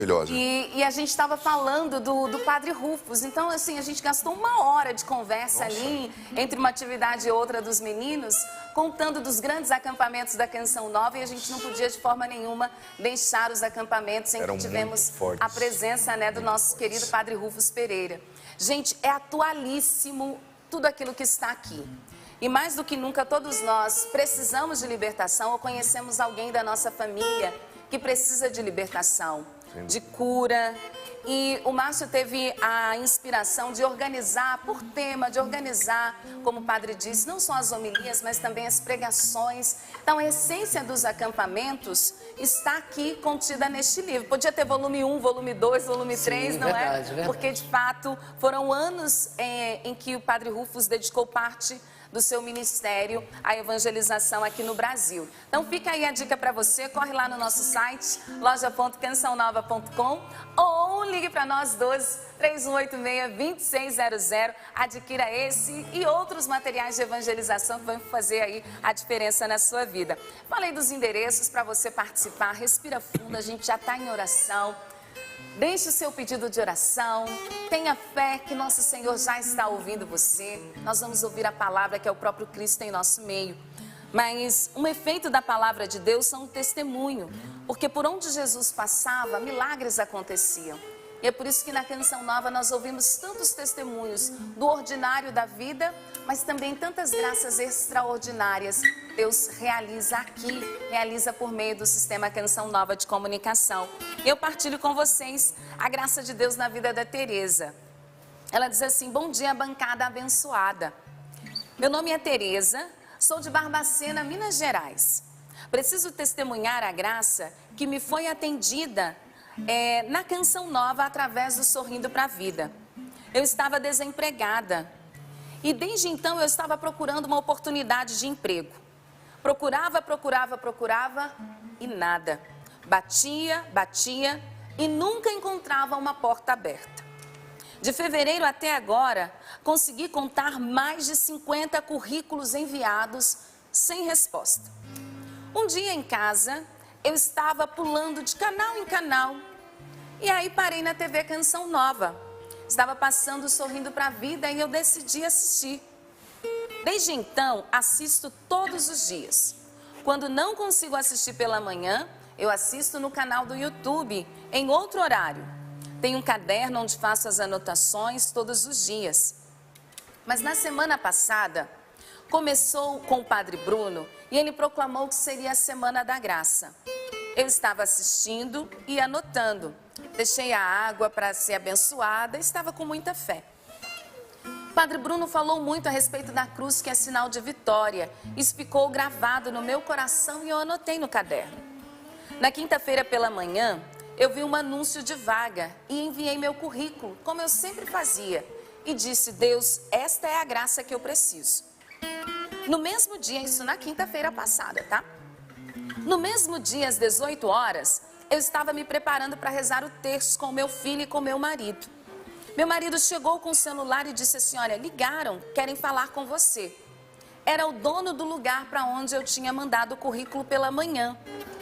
Maravilhosa. E a gente estava falando do Padre Rufus. Então, assim, a gente gastou 1 hora de conversa ali, entre uma atividade e outra dos meninos, contando dos grandes acampamentos da Canção Nova, e a gente não podia de forma nenhuma deixar os acampamentos em que tivemos a presença, né, do nosso querido Padre Rufus Pereira. Gente, é atualíssimo tudo aquilo que está aqui. E mais do que nunca, todos nós precisamos de libertação ou conhecemos alguém da nossa família que precisa de libertação, de cura. E o Márcio teve a inspiração de organizar por tema, de organizar, como o padre disse, não só as homilias, mas também as pregações. Então, a essência dos acampamentos está aqui contida neste livro. Podia ter volume 1, volume 2, volume 3, não é? Verdade. Porque, de fato, foram anos em que o padre Rufus dedicou parte do seu ministério à evangelização aqui no Brasil. Então fica aí a dica para você, corre lá no nosso site, loja.cançãonova.com, ou ligue para nós 12-3186-2600, adquira esse e outros materiais de evangelização que vão fazer aí a diferença na sua vida. Falei dos endereços para você participar, respira fundo, a gente já está em oração. Deixe o seu pedido de oração, tenha fé que nosso Senhor já está ouvindo você. Nós vamos ouvir a palavra que é o próprio Cristo em nosso meio. Mas um efeito da palavra de Deus são um testemunho, porque por onde Jesus passava, milagres aconteciam. E é por isso que na Canção Nova nós ouvimos tantos testemunhos do ordinário da vida, mas também tantas graças extraordinárias Deus realiza aqui, realiza por meio do sistema Canção Nova de comunicação. Eu partilho com vocês a graça de Deus na vida da Tereza. Ela diz assim: bom dia, bancada abençoada. Meu nome é Tereza, sou de Barbacena, Minas Gerais. Preciso testemunhar a graça que me foi atendida na Canção Nova através do Sorrindo para a Vida. Eu estava desempregada e desde então eu estava procurando uma oportunidade de emprego. Procurava e nada. Batia e nunca encontrava uma porta aberta. De fevereiro até agora, consegui contar mais de 50 currículos enviados sem resposta. Um dia em casa, eu estava pulando de canal em canal e aí parei na TV Canção Nova. Estava passando Sorrindo para a Vida e eu decidi assistir. Desde então, assisto todos os dias. Quando não consigo assistir pela manhã, eu assisto no canal do YouTube, em outro horário. Tenho um caderno onde faço as anotações todos os dias. Mas na semana passada, começou com o Padre Bruno e ele proclamou que seria a Semana da Graça. Eu estava assistindo e anotando. Deixei a água para ser abençoada e estava com muita fé. O Padre Bruno falou muito a respeito da cruz, que é sinal de vitória. Isso ficou gravado no meu coração e eu anotei no caderno. Na quinta-feira pela manhã, eu vi um anúncio de vaga e enviei meu currículo, como eu sempre fazia. E disse: Deus, esta é a graça que eu preciso. No mesmo dia, isso na quinta-feira passada, tá? No mesmo dia, às 18 horas, eu estava me preparando para rezar o terço com meu filho e com meu marido. Meu marido chegou com o celular e disse assim: olha, ligaram, querem falar com você. Era o dono do lugar para onde eu tinha mandado o currículo pela manhã.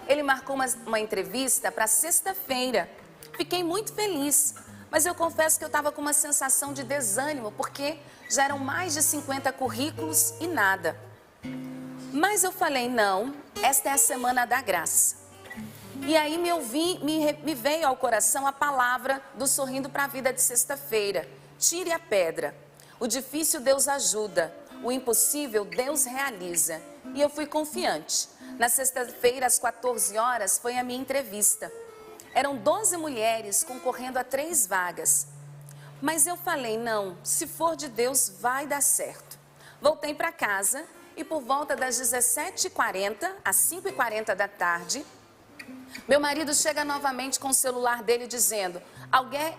Ele marcou uma entrevista para sexta-feira. Fiquei muito feliz, mas eu confesso que eu estava com uma sensação de desânimo, porque já eram mais de 50 currículos e nada. Mas eu falei: não, esta é a Semana da Graça. E aí me veio ao coração a palavra do Sorrindo para a Vida de sexta-feira. Tire a pedra. O difícil Deus ajuda, o impossível Deus realiza. E eu fui confiante. Na sexta-feira, às 14 horas, foi a minha entrevista. Eram 12 mulheres concorrendo a 3 vagas. Mas eu falei: não, se for de Deus, vai dar certo. Voltei para casa e por volta das 17h40 às 5h40 da tarde, meu marido chega novamente com o celular dele dizendo: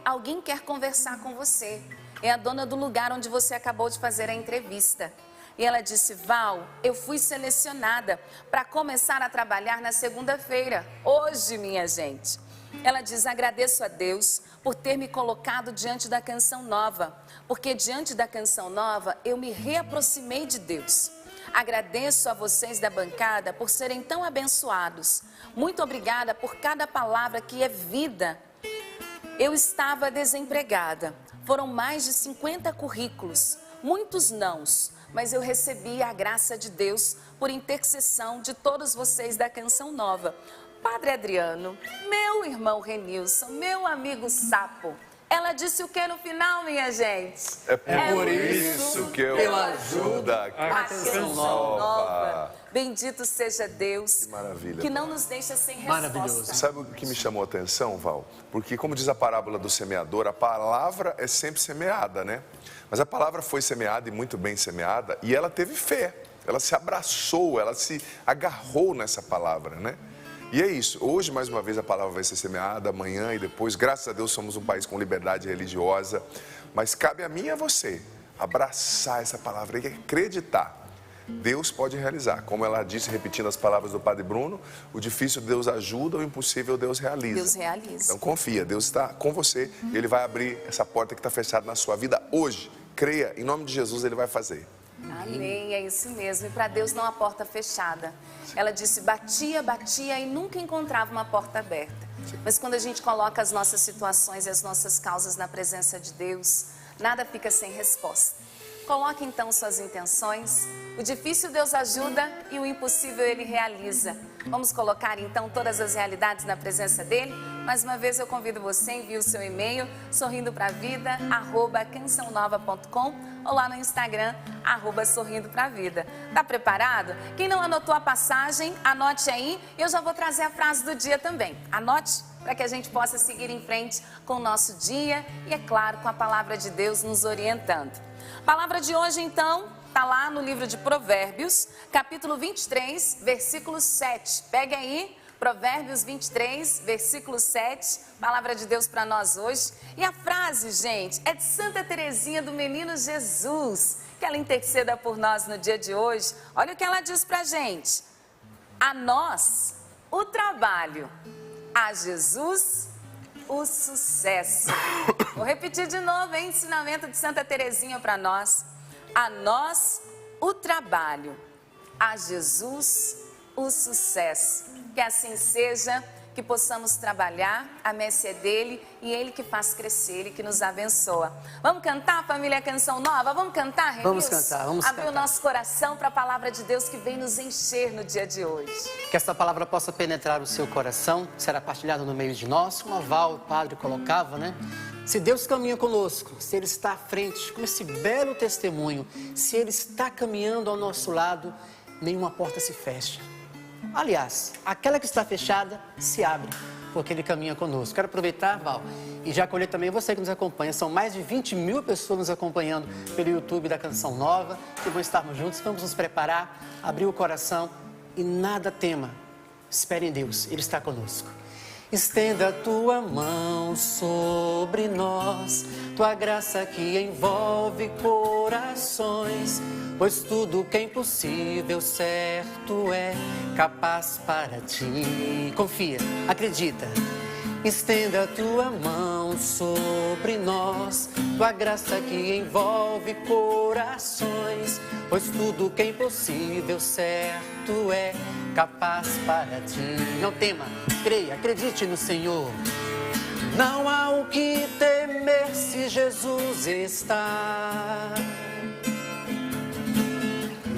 alguém quer conversar com você. É a dona do lugar onde você acabou de fazer a entrevista. E ela disse: Val, eu fui selecionada para começar a trabalhar na segunda-feira, hoje, minha gente. Ela diz: agradeço a Deus por ter me colocado diante da Canção Nova, porque diante da Canção Nova eu me reaproximei de Deus. Agradeço a vocês da bancada por serem tão abençoados. Muito obrigada por cada palavra que é vida. Eu estava desempregada. Foram mais de 50 currículos, muitos nãos, mas eu recebi a graça de Deus por intercessão de todos vocês da Canção Nova. Padre Adriano, meu irmão Renilson, meu amigo Sapo. Ela disse o que no final, minha gente? É por isso que eu ajudo a Canção Nova. Bendito seja Deus, que maravilha, que não nos deixa sem resposta. Maravilhoso. Sabe o que me chamou a atenção, Val? Porque, como diz a parábola do semeador, a palavra é sempre semeada, né? Mas a palavra foi semeada e muito bem semeada, e ela teve fé. Ela se abraçou, ela se agarrou nessa palavra, né? E é isso. Hoje, mais uma vez, a palavra vai ser semeada, amanhã e depois. Graças a Deus, somos um país com liberdade religiosa. Mas cabe a mim e a você abraçar essa palavra e acreditar. Deus pode realizar. Como ela disse, repetindo as palavras do Padre Bruno, o difícil Deus ajuda, o impossível Deus realiza. Deus realiza. Então confia, Deus está com você e Ele vai abrir essa porta que está fechada na sua vida hoje. Creia, em nome de Jesus Ele vai fazer. Amém, é isso mesmo. E para Deus não há porta fechada. Ela disse, batia, batia e nunca encontrava uma porta aberta. Mas quando a gente coloca as nossas situações e as nossas causas na presença de Deus, nada fica sem resposta. Coloque então suas intenções. O difícil Deus ajuda e o impossível Ele realiza. Vamos colocar então todas as realidades na presença dEle? Mais uma vez eu convido você, envie o seu e-mail sorrindopravida@cançãonova.com ou lá no Instagram @sorrindopravida. Tá preparado? Quem não anotou a passagem, anote aí. Eu já vou trazer a frase do dia também. Anote para que a gente possa seguir em frente com o nosso dia e, é claro, com a palavra de Deus nos orientando. Palavra de hoje, então, está lá no livro de Provérbios, capítulo 23, versículo 7. Pegue aí, Provérbios 23, versículo 7, palavra de Deus para nós hoje. E a frase, gente, é de Santa Teresinha do Menino Jesus, que ela interceda por nós no dia de hoje. Olha o que ela diz para a gente. A nós, o trabalho. A Jesus, o sucesso. Vou repetir de novo, hein? Ensinamento de Santa Teresinha para nós. A nós, o trabalho. A Jesus, o sucesso. Que assim seja, que possamos trabalhar, a messe é dele e ele que faz crescer, ele que nos abençoa. Vamos cantar, família Canção Nova? Vamos cantar, Renilson? Vamos cantar, vamos Abrir cantar. o nosso coração para a palavra de Deus que vem nos encher no dia de hoje. Que essa palavra possa penetrar o seu coração, será partilhada no meio de nós, como a Val, o padre, colocava, né? Se Deus caminha conosco, se Ele está à frente, com esse belo testemunho, se Ele está caminhando ao nosso lado, nenhuma porta se fecha. Aliás, aquela que está fechada se abre, porque Ele caminha conosco. Quero aproveitar, Val, e já acolher também você que nos acompanha. São mais de 20 mil pessoas nos acompanhando pelo YouTube da Canção Nova. Que bom estarmos juntos, vamos nos preparar, abrir o coração e nada tema. Espere em Deus, Ele está conosco. Estenda a tua mão sobre nós, tua graça que envolve corações, pois tudo que é impossível, certo é, capaz para ti. Confia, acredita. Estenda a tua mão sobre nós, tua graça que envolve corações, pois tudo que é impossível, certo é, capaz para ti. Não tema, creia, acredite no Senhor. Não há o que temer se Jesus está.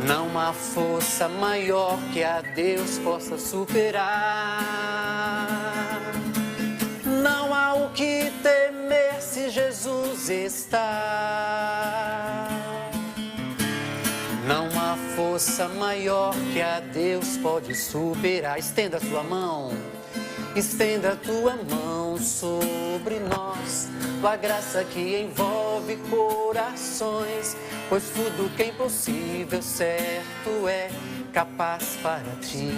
Não há força maior que a Deus possa superar. Não há o que temer se Jesus está. Não há força maior que a Deus pode superar. Estenda a tua mão, estenda a tua mão sobre nós, tua graça que envolve corações, pois tudo que é impossível, certo é, capaz para ti.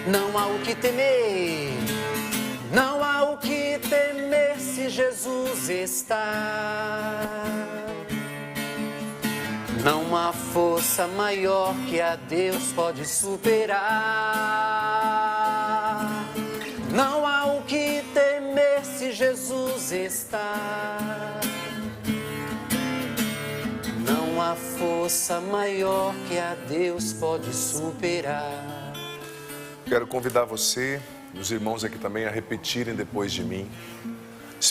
Não há o que temer, não há o que temer se Jesus está. Não há força maior que a Deus pode superar. Não há o que temer se Jesus está. Não há força maior que a Deus pode superar. Quero convidar você, os irmãos aqui também, a repetirem depois de mim.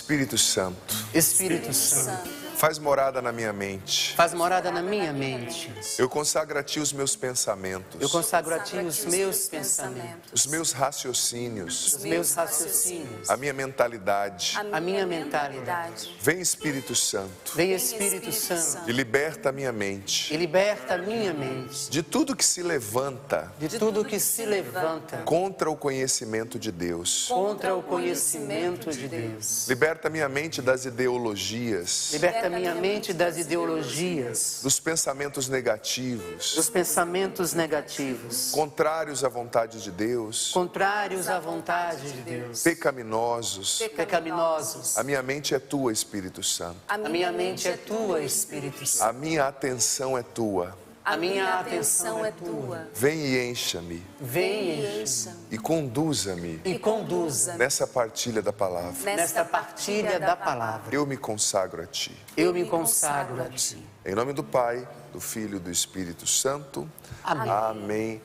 Espírito Santo, Espírito Santo, faz morada na minha mente. faz morada na minha mente. Eu consagro a Ti os meus pensamentos, Eu consagro a Ti os meus pensamentos, os meus raciocínios, os meus raciocínios, a minha mentalidade. a minha mentalidade. Vem, Espírito Santo, Vem, Espírito Santo, e liberta a minha mente e liberta a minha mente de tudo que se levanta de tudo que se levanta contra o conhecimento de Deus. contra o conhecimento de Deus. Liberta a minha mente das ideologias, Liberta a minha mente das ideologias, dos pensamentos negativos, dos pensamentos negativos, contrários à vontade de Deus, contrários à vontade de Deus, pecaminosos. pecaminosos. A minha mente é Tua, Espírito Santo. A minha mente é Tua, Espírito Santo. A minha atenção é Tua. A minha atenção é Tua. Vem e encha-me Vem e encha-me e conduza-me e conduza nessa partilha da palavra. nesta partilha da palavra. Eu me consagro a Ti. Eu me consagro a Ti. Em nome do Pai, do Filho e do Espírito Santo. Amém. Amém.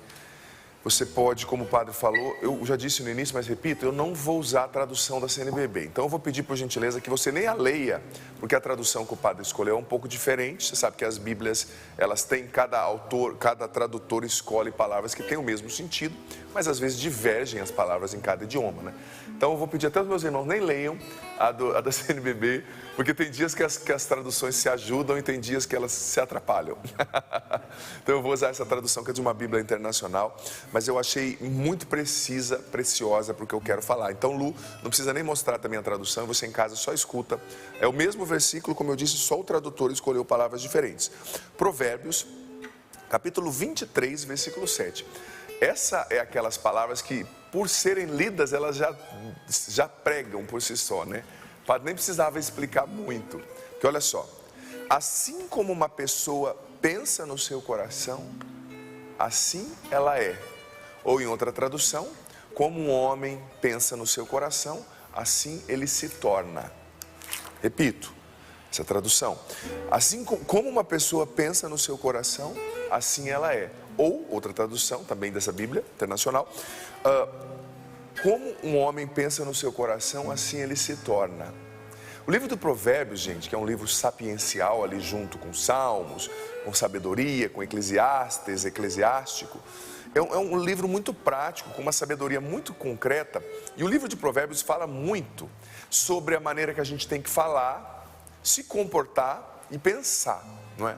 Você pode, como o padre falou, eu já disse no início, mas repito, eu não vou usar a tradução da CNBB. Então eu vou pedir, por gentileza, que você nem a leia, porque a tradução que o padre escolheu é um pouco diferente. Você sabe que as Bíblias, elas têm, cada autor, cada tradutor escolhe palavras que têm o mesmo sentido, mas às vezes divergem as palavras em cada idioma, né? Então eu vou pedir até aos meus irmãos nem leiam a da CNBB, porque tem dias que as traduções se ajudam e tem dias que elas se atrapalham. Então eu vou usar essa tradução que é de uma Bíblia internacional, mas eu achei muito preciosa para o que eu quero falar. Então, Lu, não precisa nem mostrar também a tradução, você em casa só escuta. É o mesmo versículo, como eu disse, só o tradutor escolheu palavras diferentes. Provérbios, capítulo 23, versículo 7. Essa é aquelas palavras que, por serem lidas, elas já pregam por si só, né? O padre nem precisava explicar muito. Porque olha só, assim como uma pessoa pensa no seu coração, assim ela é. Ou em outra tradução, como um homem pensa no seu coração, assim ele se torna. Repito, essa tradução. Assim como uma pessoa pensa no seu coração, assim ela é. Ou, outra tradução, também dessa Bíblia internacional, como um homem pensa no seu coração, assim ele se torna. O livro do Provérbios, gente, que é um livro sapiencial ali junto com Salmos, com sabedoria, com Eclesiastes, eclesiástico, é um livro muito prático, com uma sabedoria muito concreta. E o livro de Provérbios fala muito sobre a maneira que a gente tem que falar, se comportar e pensar, não é?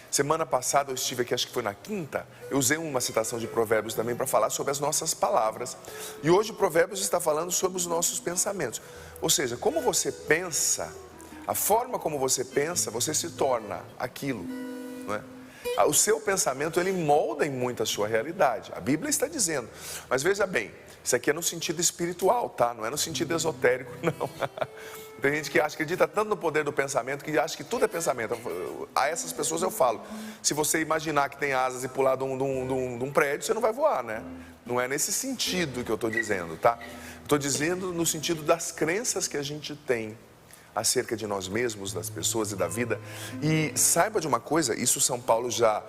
Semana passada eu estive aqui, acho que foi na quinta, eu usei uma citação de Provérbios também para falar sobre as nossas palavras. E hoje o Provérbios está falando sobre os nossos pensamentos. Ou seja, como você pensa, a forma como você pensa, você se torna aquilo, não é? O seu pensamento, ele molda em muito a sua realidade. A Bíblia está dizendo. Mas veja bem, isso aqui é no sentido espiritual, tá? Não é no sentido esotérico, não. Tem gente que acredita tanto no poder do pensamento que acha que tudo é pensamento. A essas pessoas eu falo, se você imaginar que tem asas e pular de um prédio, você não vai voar, né? Não é nesse sentido que eu estou dizendo, tá? Estou dizendo no sentido das crenças que a gente tem acerca de nós mesmos, das pessoas e da vida. E saiba de uma coisa, isso São Paulo já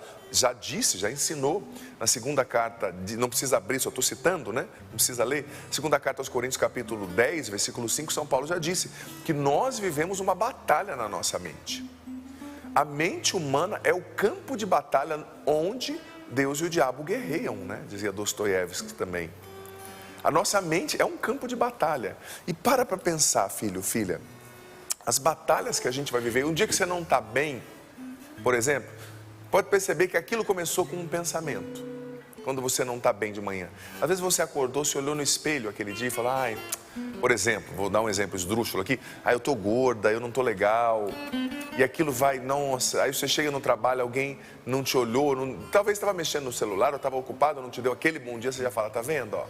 disse, já ensinou na segunda carta, não precisa abrir, só estou citando, né? Não precisa ler. Segunda carta aos Coríntios, capítulo 10, versículo 5, São Paulo já disse que nós vivemos uma batalha na nossa mente. A mente humana é o campo de batalha onde Deus e o diabo guerreiam, né? Dizia Dostoiévski também. A nossa mente é um campo de batalha. E para pensar, filho, filha, as batalhas que a gente vai viver, um dia que você não está bem, por exemplo, pode perceber que aquilo começou com um pensamento, quando você não está bem de manhã. Às vezes você acordou, se olhou no espelho aquele dia e falou, por exemplo, vou dar um exemplo esdrúxulo aqui, eu estou gorda, eu não estou legal, e aquilo vai, nossa, aí você chega no trabalho, alguém não te olhou, talvez estava mexendo no celular, ou estava ocupado, não te deu aquele bom dia, você já fala, tá vendo, ó?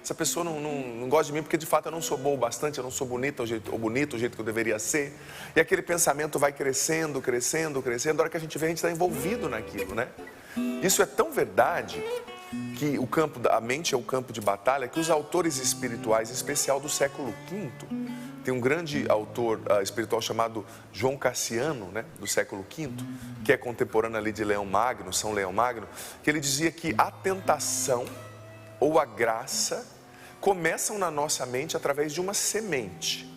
Essa pessoa não gosta de mim porque de fato eu não sou boa o bastante, eu não sou bonita ou bonito o jeito que eu deveria ser. E aquele pensamento vai crescendo, crescendo, crescendo. A hora que a gente vê, a gente está envolvido naquilo, né? Isso é tão verdade que a mente é o campo de batalha que os autores espirituais, em especial do século V, tem um grande autor espiritual chamado João Cassiano, né, do século V, que é contemporâneo ali de Leão Magno, São Leão Magno, que ele dizia que a tentação ou a graça começam na nossa mente através de uma semente.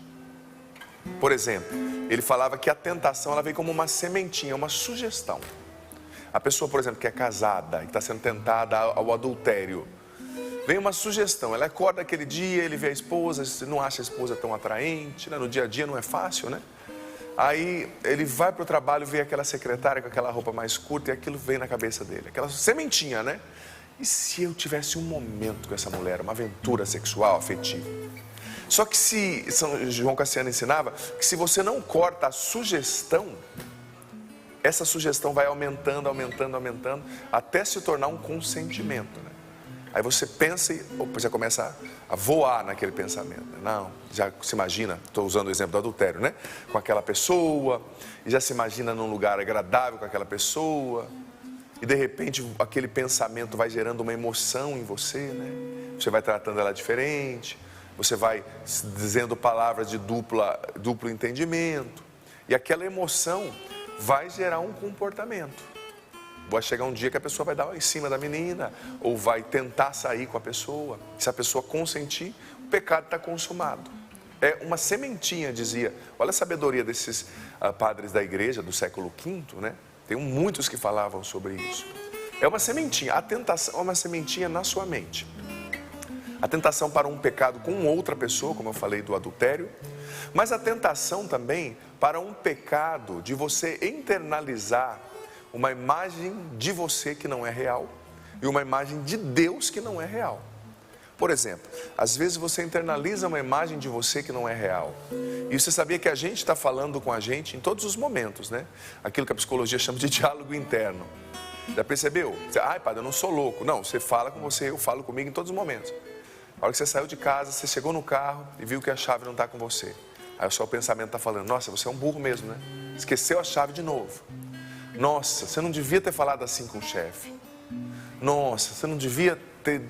Por exemplo, ele falava que a tentação ela vem como uma sementinha, uma sugestão. A pessoa, por exemplo, que é casada e está sendo tentada ao adultério, vem uma sugestão, ela acorda aquele dia, ele vê a esposa, não acha a esposa tão atraente, né? No dia a dia não é fácil, né? Aí ele vai para o trabalho, vê aquela secretária com aquela roupa mais curta e aquilo vem na cabeça dele, aquela sementinha, né? E se eu tivesse um momento com essa mulher, uma aventura sexual, afetiva? Só que se, São João Cassiano ensinava, que se você não corta a sugestão, essa sugestão vai aumentando, aumentando, aumentando, até se tornar um consentimento, né? Aí você pensa e já começa a voar naquele pensamento. Não, já se imagina, estou usando o exemplo do adultério, né? Com aquela pessoa, e já se imagina num lugar agradável com aquela pessoa, e de repente aquele pensamento vai gerando uma emoção em você, né? Você vai tratando ela diferente, você vai dizendo palavras de duplo entendimento, e aquela emoção vai gerar um comportamento. Vai chegar um dia que a pessoa vai dar em cima da menina, ou vai tentar sair com a pessoa. Se a pessoa consentir, o pecado está consumado. É uma sementinha, dizia. Olha a sabedoria desses padres da igreja do século V, né? Tem muitos que falavam sobre isso. É uma sementinha, a tentação é uma sementinha na sua mente. A tentação para um pecado com outra pessoa, como eu falei do adultério, mas a tentação também para um pecado de você internalizar uma imagem de você que não é real e uma imagem de Deus que não é real. Por exemplo, às vezes você internaliza uma imagem de você que não é real. E você sabia que a gente está falando com a gente em todos os momentos, né? Aquilo que a psicologia chama de diálogo interno. Já percebeu? Ai, padre, eu não sou louco. Não, você fala com você, eu falo comigo em todos os momentos. A hora que você saiu de casa, você chegou no carro e viu que a chave não está com você. Aí o seu pensamento está falando, nossa, você é um burro mesmo, né? Esqueceu a chave de novo. Nossa, você não devia ter falado assim com o chefe. Nossa, você não devia ter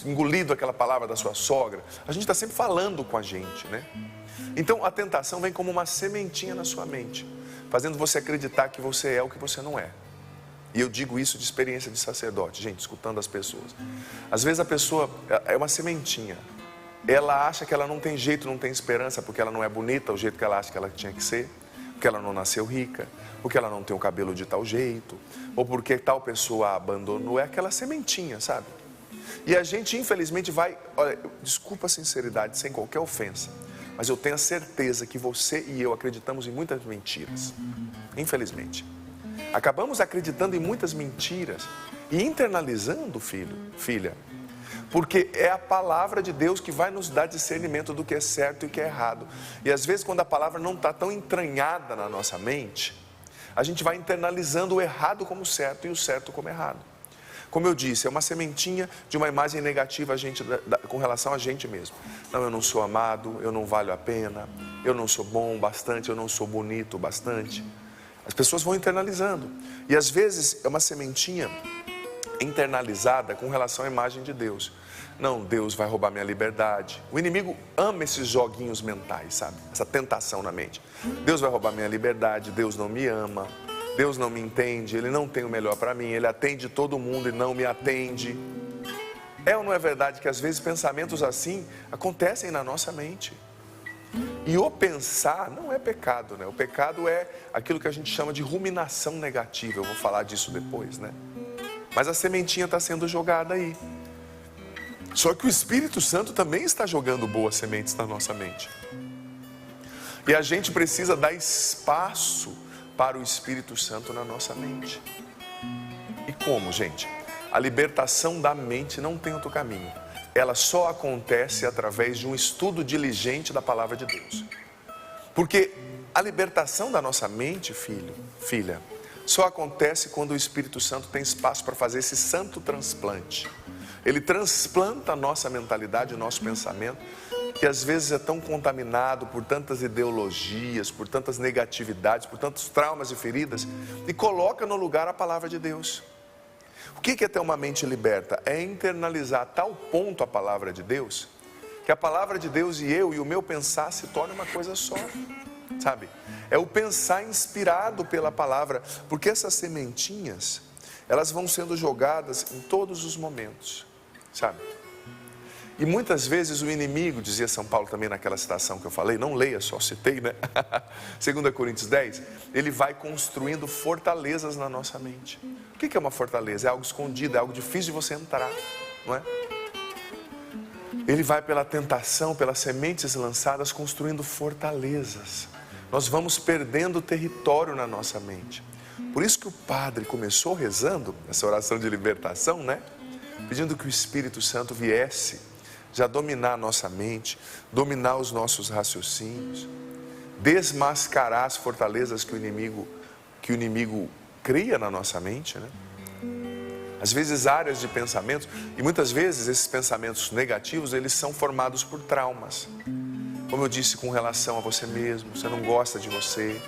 engolido aquela palavra da sua sogra. A gente está sempre falando com a gente, né? Então a tentação vem como uma sementinha na sua mente, fazendo você acreditar que você é o que você não é. E eu digo isso de experiência de sacerdote, gente, escutando as pessoas. Às vezes a pessoa é uma sementinha. Ela acha que ela não tem jeito, não tem esperança, porque ela não é bonita, o jeito que ela acha que ela tinha que ser, porque ela não nasceu rica, porque ela não tem o cabelo de tal jeito, ou porque tal pessoa a abandonou. É aquela sementinha, sabe? E a gente, infelizmente, vai... Olha, desculpa a sinceridade, sem qualquer ofensa, mas eu tenho a certeza que você e eu acreditamos em muitas mentiras. Infelizmente. Acabamos acreditando em muitas mentiras e internalizando, filha, porque é a palavra de Deus que vai nos dar discernimento do que é certo e o que é errado. E às vezes, quando a palavra não está tão entranhada na nossa mente, a gente vai internalizando o errado como certo e o certo como errado. Como eu disse, é uma sementinha de uma imagem negativa com relação a gente mesmo. Não, eu não sou amado, eu não valho a pena, eu não sou bom bastante, eu não sou bonito bastante. As pessoas vão internalizando. E às vezes é uma sementinha internalizada com relação à imagem de Deus. Não, Deus vai roubar minha liberdade. O inimigo ama esses joguinhos mentais, sabe? Essa tentação na mente. Deus vai roubar minha liberdade, Deus não me ama, Deus não me entende, Ele não tem o melhor para mim, Ele atende todo mundo e não me atende. É ou não é verdade que às vezes pensamentos assim acontecem na nossa mente? E o pensar não é pecado, né? O pecado é aquilo que a gente chama de ruminação negativa. Eu vou falar disso depois, né? Mas a sementinha está sendo jogada aí. Só que o Espírito Santo também está jogando boas sementes na nossa mente. E a gente precisa dar espaço para o Espírito Santo na nossa mente. E como, gente? A libertação da mente não tem outro caminho. Ela só acontece através de um estudo diligente da palavra de Deus. Porque a libertação da nossa mente, filha, só acontece quando o Espírito Santo tem espaço para fazer esse santo transplante. Ele transplanta a nossa mentalidade, o nosso pensamento, que às vezes é tão contaminado por tantas ideologias, por tantas negatividades, por tantos traumas e feridas, e coloca no lugar a palavra de Deus. O que é ter uma mente liberta? É internalizar a tal ponto a palavra de Deus, que a palavra de Deus e eu e o meu pensar se tornem uma coisa só, sabe? É o pensar inspirado pela palavra, porque essas sementinhas, elas vão sendo jogadas em todos os momentos, sabe? E muitas vezes o inimigo, dizia São Paulo também naquela citação que eu falei, não leia, só citei, né? 2 Coríntios 10, ele vai construindo fortalezas na nossa mente. O que é uma fortaleza? É algo escondido, é algo difícil de você entrar, não é? Ele vai pela tentação, pelas sementes lançadas, construindo fortalezas. Nós vamos perdendo território na nossa mente. Por isso que o padre começou rezando, essa oração de libertação, né? Pedindo que o Espírito Santo viesse já dominar a nossa mente, dominar os nossos raciocínios, desmascarar as fortalezas que o inimigo cria na nossa mente, né? Às vezes áreas de pensamentos, e muitas vezes esses pensamentos negativos, eles são formados por traumas. Como eu disse, com relação a você mesmo, você não gosta de você,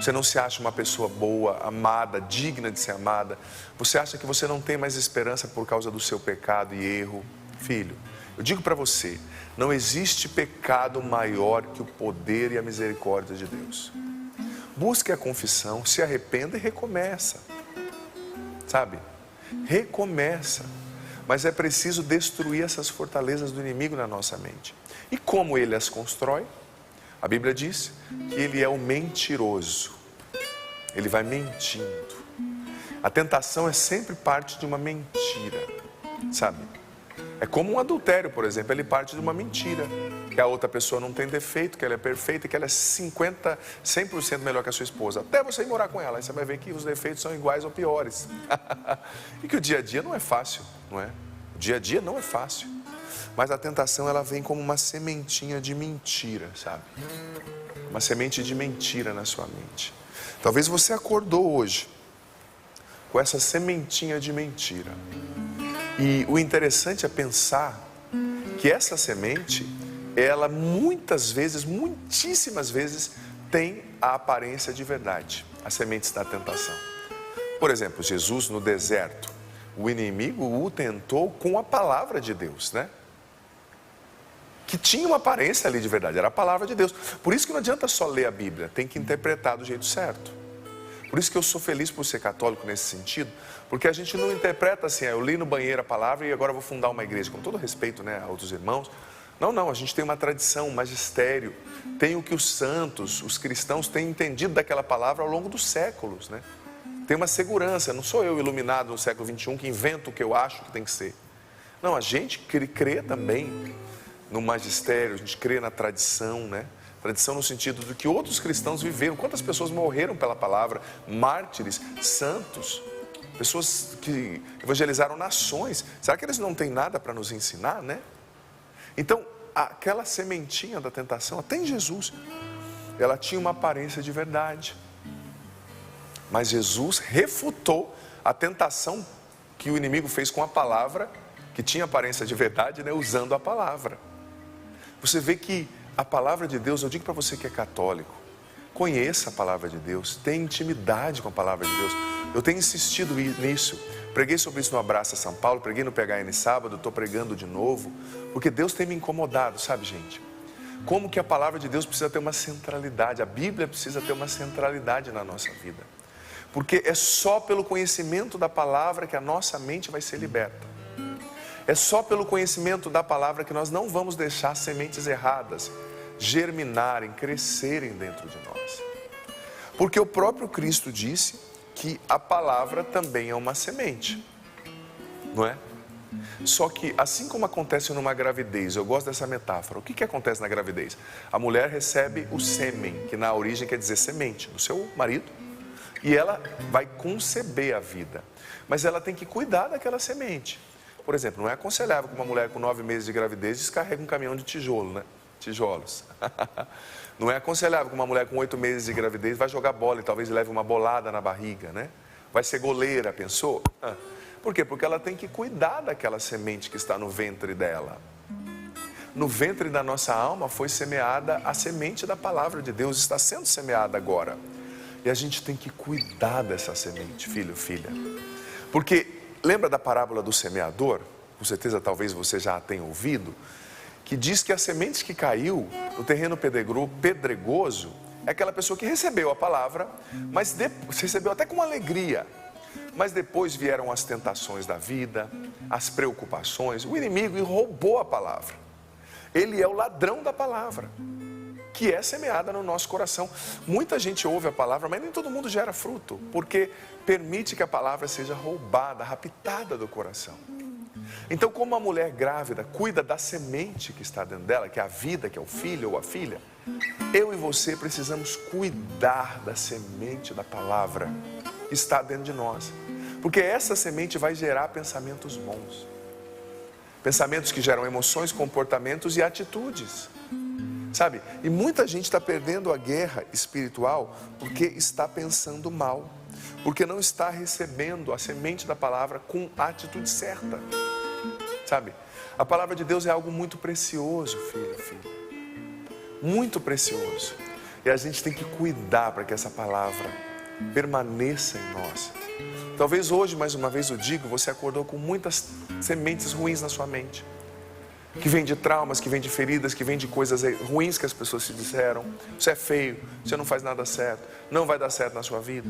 você não se acha uma pessoa boa, amada, digna de ser amada, você acha que você não tem mais esperança por causa do seu pecado e erro. Filho, eu digo para você, não existe pecado maior que o poder e a misericórdia de Deus. Busque a confissão, se arrependa e recomeça, sabe? Recomeça, mas é preciso destruir essas fortalezas do inimigo na nossa mente. E como ele as constrói? A Bíblia diz que ele é o mentiroso, ele vai mentindo. A tentação é sempre parte de uma mentira, sabe? É como um adultério, por exemplo, ele parte de uma mentira, que a outra pessoa não tem defeito, que ela é perfeita, que ela é 100% melhor que a sua esposa. Até você ir morar com ela, aí você vai ver que os defeitos são iguais ou piores. E que o dia a dia não é fácil, não é? O dia a dia não é fácil. Mas a tentação, ela vem como uma sementinha de mentira, sabe? Uma semente de mentira na sua mente. Talvez você acordou hoje com essa sementinha de mentira. E o interessante é pensar que essa semente, ela muitas vezes, muitíssimas vezes, tem a aparência de verdade. As sementes da tentação. Por exemplo, Jesus no deserto, o inimigo o tentou com a palavra de Deus, né? Que tinha uma aparência ali de verdade, era a palavra de Deus. Por isso que não adianta só ler a Bíblia, tem que interpretar do jeito certo. Por isso que eu sou feliz por ser católico nesse sentido, porque a gente não interpreta assim, eu li no banheiro a palavra e agora vou fundar uma igreja, com todo respeito, né, a outros irmãos. Não, a gente tem uma tradição, um magistério, tem o que os santos, os cristãos têm entendido daquela palavra ao longo dos séculos, né? Tem uma segurança, não sou eu iluminado no século XXI que invento o que eu acho que tem que ser. Não, a gente crê também no magistério, a gente crê na tradição, né? Tradição no sentido do que outros cristãos viveram. Quantas pessoas morreram pela palavra? Mártires, santos, pessoas que evangelizaram nações. Será que eles não têm nada para nos ensinar, né? Então, aquela sementinha da tentação, até em Jesus, ela tinha uma aparência de verdade. Mas Jesus refutou a tentação que o inimigo fez com a palavra, que tinha aparência de verdade, né? Usando a palavra. Você vê que a palavra de Deus, eu digo para você que é católico, conheça a palavra de Deus, tenha intimidade com a palavra de Deus. Eu tenho insistido nisso, preguei sobre isso no Abraça São Paulo, preguei no PHN sábado, estou pregando de novo, porque Deus tem me incomodado, sabe, gente? Como que a palavra de Deus precisa ter uma centralidade, a Bíblia precisa ter uma centralidade na nossa vida. Porque é só pelo conhecimento da palavra que a nossa mente vai ser liberta. É só pelo conhecimento da palavra que nós não vamos deixar sementes erradas germinarem, crescerem dentro de nós. Porque o próprio Cristo disse que a palavra também é uma semente, não é? Só que assim como acontece numa gravidez, eu gosto dessa metáfora, o que acontece na gravidez? A mulher recebe o sêmen, que na origem quer dizer semente, do seu marido, e ela vai conceber a vida, mas ela tem que cuidar daquela semente. Por exemplo, não é aconselhável que uma mulher com 9 meses de gravidez descarregue um caminhão de tijolo, né? Tijolos. Não é aconselhável que uma mulher com 8 meses de gravidez vai jogar bola e talvez leve uma bolada na barriga, né? Vai ser goleira, pensou? Por quê? Porque ela tem que cuidar daquela semente que está no ventre dela. No ventre da nossa alma foi semeada a semente da palavra de Deus, está sendo semeada agora. E a gente tem que cuidar dessa semente, filho, filha. Porque lembra da parábola do semeador? Com certeza talvez você já a tenha ouvido. Que diz que a semente que caiu no terreno pedregoso é aquela pessoa que recebeu a palavra, mas recebeu até com alegria. Mas depois vieram as tentações da vida, as preocupações, o inimigo roubou a palavra. Ele é o ladrão da palavra, que é semeada no nosso coração. Muita gente ouve a palavra, mas nem todo mundo gera fruto, porque permite que a palavra seja roubada, raptada do coração. Então, como a mulher grávida cuida da semente que está dentro dela, que é a vida, que é o filho ou a filha, eu e você precisamos cuidar da semente da palavra que está dentro de nós. Porque essa semente vai gerar pensamentos bons. Pensamentos que geram emoções, comportamentos e atitudes. Sabe? E muita gente está perdendo a guerra espiritual porque está pensando mal. Porque não está recebendo a semente da palavra com a atitude certa. Sabe? A palavra de Deus é algo muito precioso, filho. Muito precioso. E a gente tem que cuidar para que essa palavra permaneça em nós. Talvez hoje, mais uma vez eu digo, você acordou com muitas sementes ruins na sua mente. Que vem de traumas, que vem de feridas, que vem de coisas ruins que as pessoas se disseram. Você é feio, você não faz nada certo, não vai dar certo na sua vida.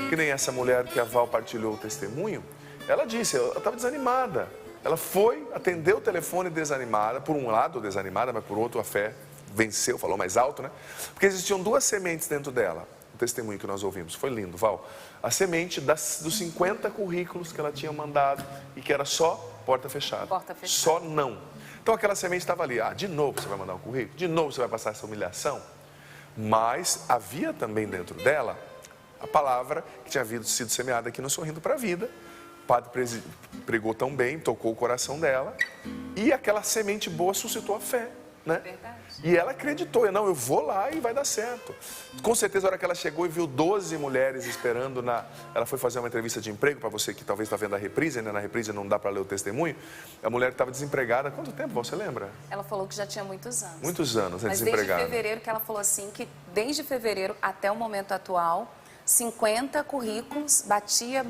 Que nem essa mulher que a Val partilhou o testemunho, ela disse, ela estava desanimada. Ela foi, atendeu o telefone desanimada, por um lado desanimada, mas por outro a fé venceu, falou mais alto, né? Porque existiam duas sementes dentro dela. O testemunho que nós ouvimos, foi lindo, Val. A semente dos 50 currículos que ela tinha mandado e que era só porta fechada. Porta fechada. Só não. Então aquela semente estava ali, de novo você vai mandar um currículo? De novo você vai passar essa humilhação? Mas havia também dentro dela a palavra que tinha sido semeada aqui no Sorrindo para a Vida. O padre pregou tão bem, tocou o coração dela e aquela semente boa suscitou a fé, né? Verdade. E ela acreditou, eu vou lá e vai dar certo. Com certeza, a hora que ela chegou e viu 12 mulheres esperando ela foi fazer uma entrevista de emprego, para você que talvez está vendo a reprise, né? Na reprise não dá para ler o testemunho. A mulher estava desempregada há quanto tempo, você lembra? Ela falou que já tinha muitos anos. Muitos anos, né? Mas Desempregada. desde fevereiro que ela falou assim, que desde fevereiro até o momento atual, 50 currículos, batia,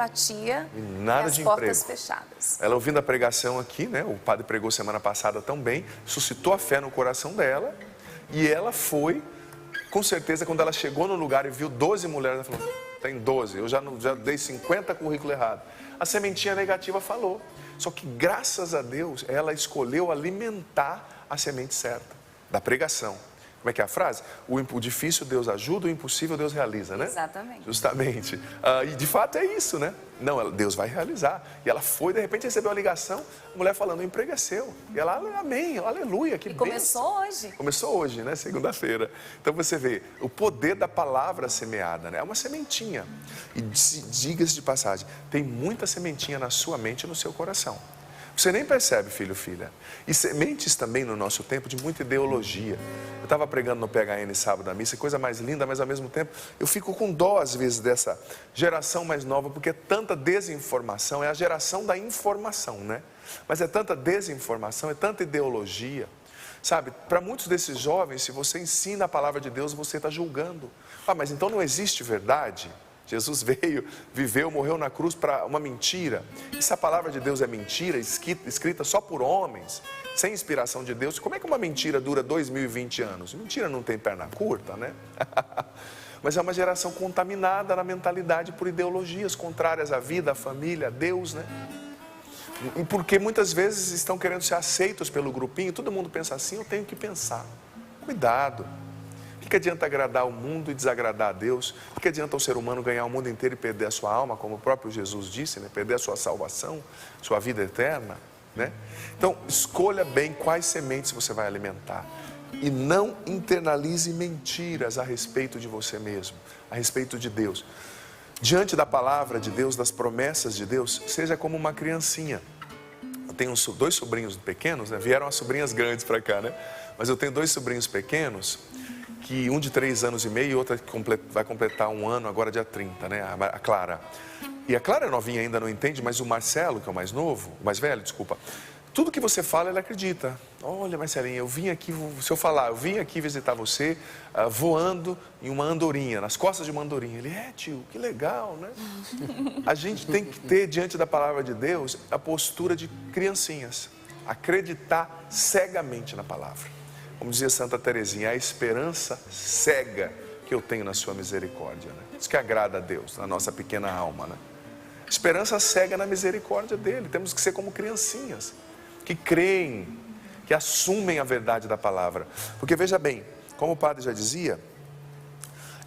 E nada as de portas emprego. fechadas. Ela ouvindo a pregação aqui, né? O padre pregou semana passada tão bem, suscitou a fé no coração dela e ela foi, com certeza, quando ela chegou no lugar e viu 12 mulheres, ela falou, tem 12, eu já dei 50 currículos errados. A sementinha negativa falou, só que graças a Deus ela escolheu alimentar a semente certa, da pregação. Como é que é a frase? O difícil Deus ajuda, o impossível Deus realiza, né? Exatamente. Justamente. E de fato é isso, né? Não, Deus vai realizar. E ela foi, de repente recebeu a ligação, a mulher falando, o emprego é seu. E ela, amém, aleluia, que bênção. Começou hoje. Começou hoje, né? Segunda-feira. Então você vê, o poder da palavra semeada, né? É uma sementinha. E diga-se de passagem, tem muita sementinha na sua mente e no seu coração. Você nem percebe, filho, filha. E sementes também no nosso tempo de muita ideologia. Eu estava pregando no PHN sábado da missa, coisa mais linda, mas ao mesmo tempo eu fico com dó às vezes dessa geração mais nova, porque é tanta desinformação, é a geração da informação, né? Mas é tanta desinformação, é tanta ideologia. Sabe, para muitos desses jovens, se você ensina a palavra de Deus, você está julgando. Mas então não existe verdade? Jesus veio, viveu, morreu na cruz para uma mentira. E se a palavra de Deus é mentira, escrita só por homens, sem inspiração de Deus, como é que uma mentira dura 2020 anos? Mentira não tem perna curta, né? Mas é uma geração contaminada na mentalidade por ideologias contrárias à vida, à família, a Deus, né? E porque muitas vezes estão querendo ser aceitos pelo grupinho, todo mundo pensa assim, eu tenho que pensar. Cuidado. O que adianta agradar o mundo e desagradar a Deus? O que adianta o ser humano ganhar o mundo inteiro e perder a sua alma, como o próprio Jesus disse, né? Perder a sua salvação, sua vida eterna, né? Então, escolha bem quais sementes você vai alimentar. E não internalize mentiras a respeito de você mesmo, a respeito de Deus. Diante da palavra de Deus, das promessas de Deus, seja como uma criancinha. Eu tenho 2 sobrinhos pequenos, né? Vieram as sobrinhas grandes para cá, né? Mas eu tenho 2 sobrinhos pequenos, que um de 3 anos e meio e outra que vai completar 1 ano agora dia 30, né? A Clara. E a Clara é novinha ainda, não entende, mas o Marcelo, que é o mais novo, o mais velho, desculpa, tudo que você fala, ele acredita. Olha, Marcelinha, eu vim aqui, se eu falar, eu vim aqui visitar você voando em uma andorinha, nas costas de uma andorinha. Ele, tio, que legal, né? A gente tem que ter, diante da palavra de Deus, a postura de criancinhas. Acreditar cegamente na palavra. Como dizia Santa Teresinha, a esperança cega que eu tenho na sua misericórdia, né? Isso que agrada a Deus, na nossa pequena alma, né? Esperança cega na misericórdia dele. Temos que ser como criancinhas, que creem, que assumem a verdade da palavra. Porque veja bem, como o padre já dizia,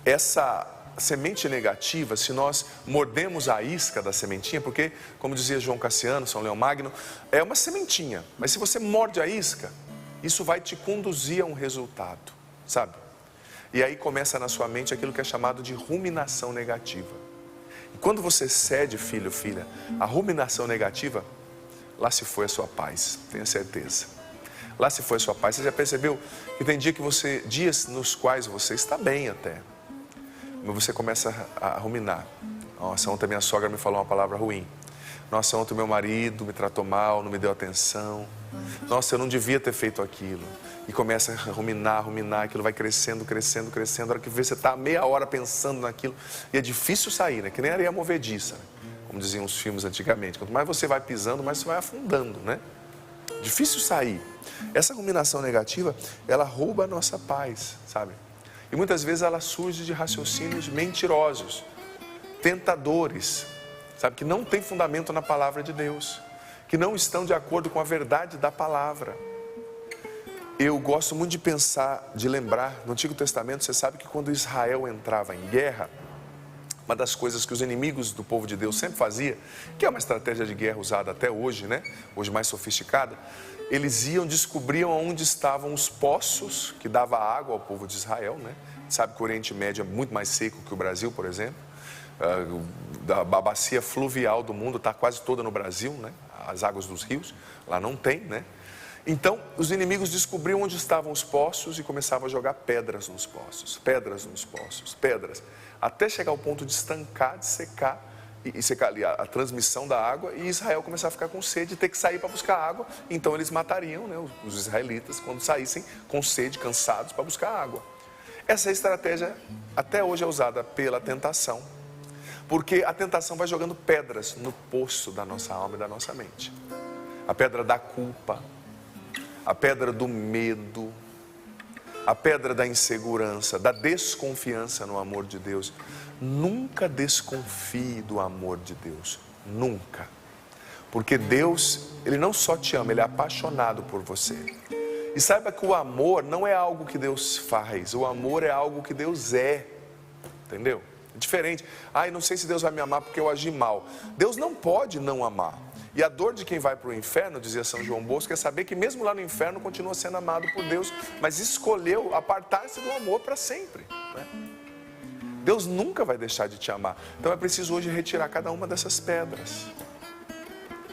essa semente negativa, se nós mordemos a isca da sementinha, porque, como dizia João Cassiano, São Leão Magno, é uma sementinha, mas se você morde a isca, isso vai te conduzir a um resultado, sabe? E aí começa na sua mente aquilo que é chamado de ruminação negativa. E quando você cede, filho, filha, a ruminação negativa, lá se foi a sua paz, tenha certeza. Lá se foi a sua paz. Você já percebeu que tem dias nos quais você está bem até, mas você começa a ruminar. Nossa, ontem minha sogra me falou uma palavra ruim. Nossa, ontem meu marido me tratou mal, não me deu atenção. Nossa, eu não devia ter feito aquilo. E começa a ruminar, aquilo vai crescendo. A hora que vê, você está meia hora pensando naquilo. E é difícil sair, né? Que nem areia movediça, né? Como diziam os filmes antigamente. Quanto mais você vai pisando, mais você vai afundando, né? Difícil sair. Essa ruminação negativa, ela rouba a nossa paz, sabe? E muitas vezes ela surge de raciocínios mentirosos, tentadores, sabe? Que não tem fundamento na palavra de Deus, que não estão de acordo com a verdade da palavra. Eu gosto muito de pensar, de lembrar, no Antigo Testamento, você sabe que quando Israel entrava em guerra, uma das coisas que os inimigos do povo de Deus sempre faziam, que é uma estratégia de guerra usada até hoje, né? Hoje mais sofisticada, eles descobriam onde estavam os poços que davam água ao povo de Israel, né? Sabe que o Oriente Médio é muito mais seco que o Brasil, por exemplo. A bacia fluvial do mundo está quase toda no Brasil, né? As águas dos rios, lá não tem, né? Então, os inimigos descobriam onde estavam os poços e começavam a jogar pedras nos poços, pedras, até chegar ao ponto de estancar, de secar, e secar ali a transmissão da água, e Israel começar a ficar com sede e ter que sair para buscar água. Então eles matariam, né, os israelitas quando saíssem com sede, cansados, para buscar água. Essa estratégia até hoje é usada pela tentação, porque a tentação vai jogando pedras no poço da nossa alma e da nossa mente. A pedra da culpa, a pedra do medo, a pedra da insegurança, da desconfiança no amor de Deus. Nunca desconfie do amor de Deus, nunca. Porque Deus, Ele não só te ama, Ele é apaixonado por você. E saiba que o amor não é algo que Deus faz, o amor é algo que Deus é, entendeu? É diferente. Não sei se Deus vai me amar porque eu agi mal. Deus não pode não amar. E a dor de quem vai para o inferno, dizia São João Bosco, é saber que mesmo lá no inferno continua sendo amado por Deus, mas escolheu apartar-se do amor para sempre, né? Deus nunca vai deixar de te amar. Então é preciso hoje retirar cada uma dessas pedras.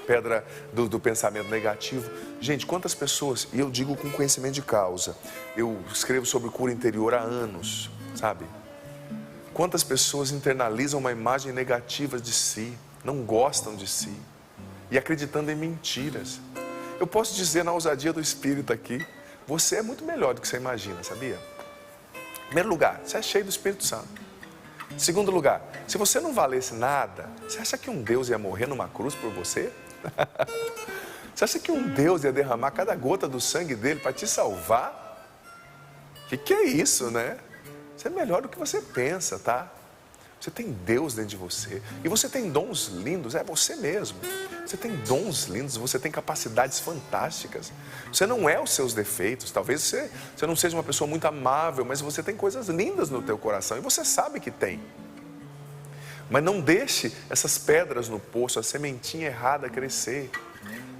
Pedra do pensamento negativo. Gente, quantas pessoas, e eu digo com conhecimento de causa, eu escrevo sobre cura interior há anos, sabe? Quantas pessoas internalizam uma imagem negativa de si, não gostam de si, e acreditando em mentiras. Eu posso dizer na ousadia do Espírito aqui, você é muito melhor do que você imagina, sabia? Em primeiro lugar, você é cheio do Espírito Santo. Em segundo lugar, se você não valesse nada, você acha que um Deus ia morrer numa cruz por você? Você acha que um Deus ia derramar cada gota do sangue dele para te salvar? Que é isso, né? Você é melhor do que você pensa, tá? Você tem Deus dentro de você. E você tem dons lindos, é você mesmo. Você tem dons lindos, você tem capacidades fantásticas. Você não é os seus defeitos. Talvez você não seja uma pessoa muito amável, mas você tem coisas lindas no teu coração. E você sabe que tem. Mas não deixe essas pedras no poço, a sementinha errada crescer.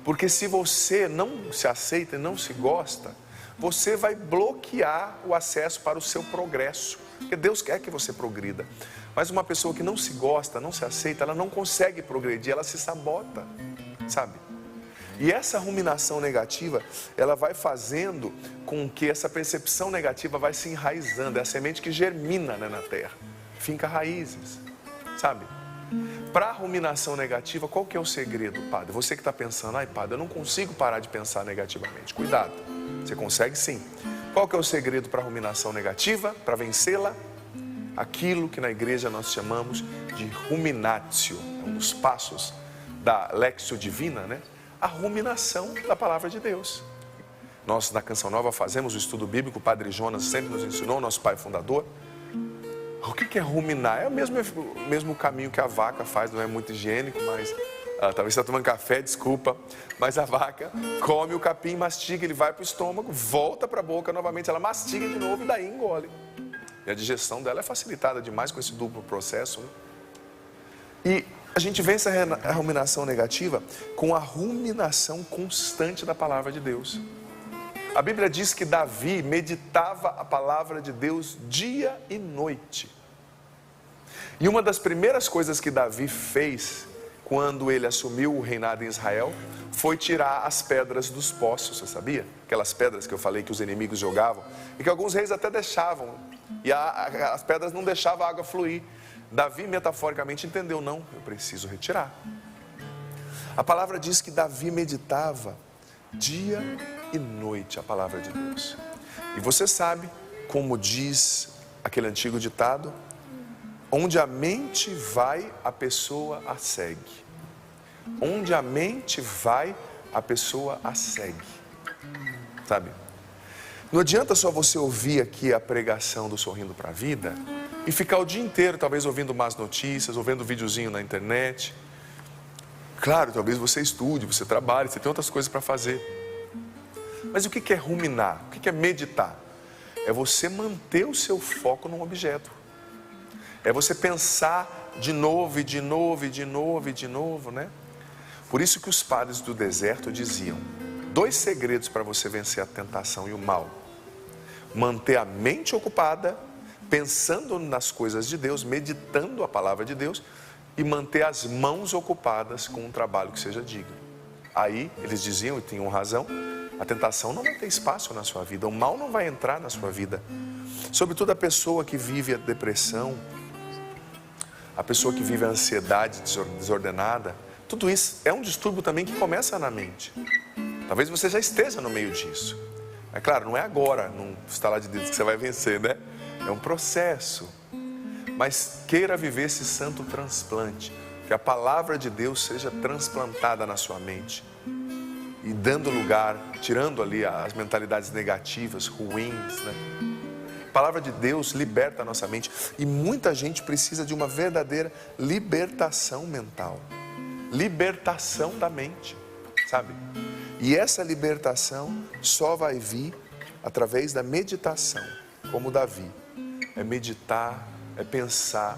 Porque se você não se aceita e não se gosta, você vai bloquear o acesso para o seu progresso. Porque Deus quer que você progrida. Mas uma pessoa que não se gosta, não se aceita, ela não consegue progredir, ela se sabota, sabe? E essa ruminação negativa, ela vai fazendo com que essa percepção negativa vai se enraizando. É a semente que germina, né, na terra, finca raízes, sabe? Para a ruminação negativa, qual que é o segredo, padre? Você que está pensando, padre, eu não consigo parar de pensar negativamente. Cuidado, você consegue sim. Qual que é o segredo para a ruminação negativa, para vencê-la? Aquilo que na igreja nós chamamos de ruminatio, é um dos passos da Lectio Divina, né? A ruminação da palavra de Deus. Nós na Canção Nova fazemos o estudo bíblico, o Padre Jonas sempre nos ensinou, nosso pai fundador. O que é ruminar? É o mesmo caminho que a vaca faz, não é muito higiênico, mas... talvez você está tomando café, desculpa. Mas a vaca come o capim, mastiga, ele vai para o estômago, volta para a boca novamente, ela mastiga de novo e daí engole. E a digestão dela é facilitada demais com esse duplo processo, né? E a gente vence a ruminação negativa com a ruminação constante da palavra de Deus. A Bíblia diz que Davi meditava a palavra de Deus dia e noite. E uma das primeiras coisas que Davi fez quando ele assumiu o reinado em Israel foi tirar as pedras dos poços, você sabia? Aquelas pedras que eu falei que os inimigos jogavam e que alguns reis até deixavam. E as pedras não deixavam a água fluir. Davi metaforicamente entendeu, não, eu preciso retirar. A palavra diz que Davi meditava dia e noite a palavra de Deus. E você sabe, como diz aquele antigo ditado, onde a mente vai, a pessoa a segue. Onde a mente vai, a pessoa a segue. Sabe? Não adianta só você ouvir aqui a pregação do Sorrindo para a Vida e ficar o dia inteiro, talvez, ouvindo más notícias, ouvindo videozinho na internet. Claro, talvez você estude, você trabalhe, você tem outras coisas para fazer. Mas o que é ruminar? O que é meditar? É você manter o seu foco num objeto. É você pensar de novo, e de novo, e de novo, e de novo, né? Por isso que os padres do deserto diziam: 2 segredos para você vencer a tentação e o mal. Manter a mente ocupada, pensando nas coisas de Deus, meditando a palavra de Deus, e manter as mãos ocupadas com um trabalho que seja digno. Aí, eles diziam, e tinham razão, a tentação não vai ter espaço na sua vida, o mal não vai entrar na sua vida. Sobretudo a pessoa que vive a depressão, a pessoa que vive a ansiedade desordenada, tudo isso é um distúrbio também que começa na mente. Talvez você já esteja no meio disso. É claro, não é agora, num estalar de dedos que você vai vencer, né? É um processo. Mas queira viver esse santo transplante, que a palavra de Deus seja transplantada na sua mente e dando lugar, tirando ali as mentalidades negativas, ruins, né? A palavra de Deus liberta a nossa mente e muita gente precisa de uma verdadeira libertação mental, libertação da mente, sabe? E essa libertação só vai vir através da meditação, como Davi. É meditar, é pensar.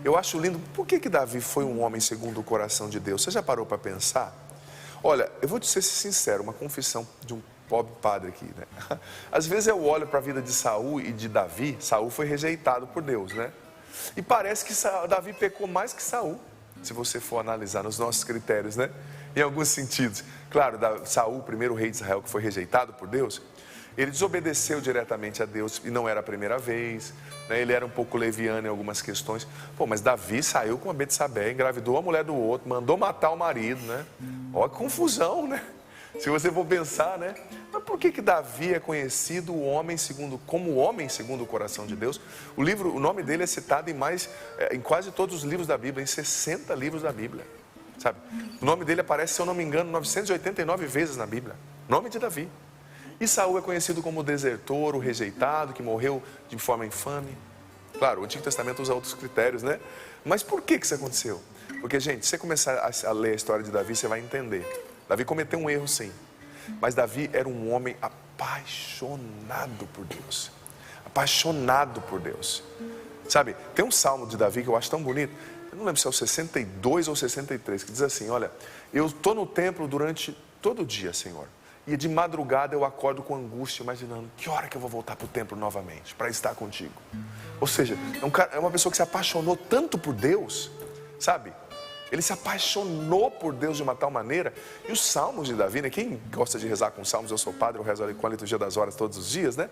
Eu acho lindo, por que Davi foi um homem segundo o coração de Deus? Você já parou para pensar? Olha, eu vou te ser sincero, uma confissão de um pobre padre aqui, né? Às vezes eu olho para a vida de Saul e de Davi. Saul foi rejeitado por Deus, né? E parece que Davi pecou mais que Saul, se você for analisar nos nossos critérios, né? Em alguns sentidos. Claro, Saul, o primeiro rei de Israel que foi rejeitado por Deus, ele desobedeceu diretamente a Deus e não era a primeira vez, né? Ele era um pouco leviano em algumas questões. Pô, mas Davi saiu com a Betsabé, engravidou a mulher do outro, mandou matar o marido, né? Olha que confusão, né? Se você for pensar, né? Mas por que Davi é conhecido como o homem segundo o coração de Deus? O nome dele é citado em quase todos os livros da Bíblia, em 60 livros da Bíblia, sabe? O nome dele aparece, se eu não me engano, 989 vezes na Bíblia. Nome de Davi. E Saul é conhecido como o desertor, o rejeitado, que morreu de forma infame. Claro, o Antigo Testamento usa outros critérios, né? Mas por que isso aconteceu? Porque, gente, se você começar a ler a história de Davi, você vai entender. Davi cometeu um erro, sim. Mas Davi era um homem apaixonado por Deus. Apaixonado por Deus. Sabe, tem um salmo de Davi que eu acho tão bonito. Eu não lembro se é o 62 ou 63, que diz assim: olha, eu estou no templo durante todo o dia, Senhor. E de madrugada eu acordo com angústia, imaginando que hora que eu vou voltar para o templo novamente, para estar contigo. Ou seja, é uma pessoa que se apaixonou tanto por Deus, sabe? Ele se apaixonou por Deus de uma tal maneira. E os salmos de Davi, né? Quem gosta de rezar com salmos, eu sou padre, eu rezo ali com a liturgia das horas todos os dias, né?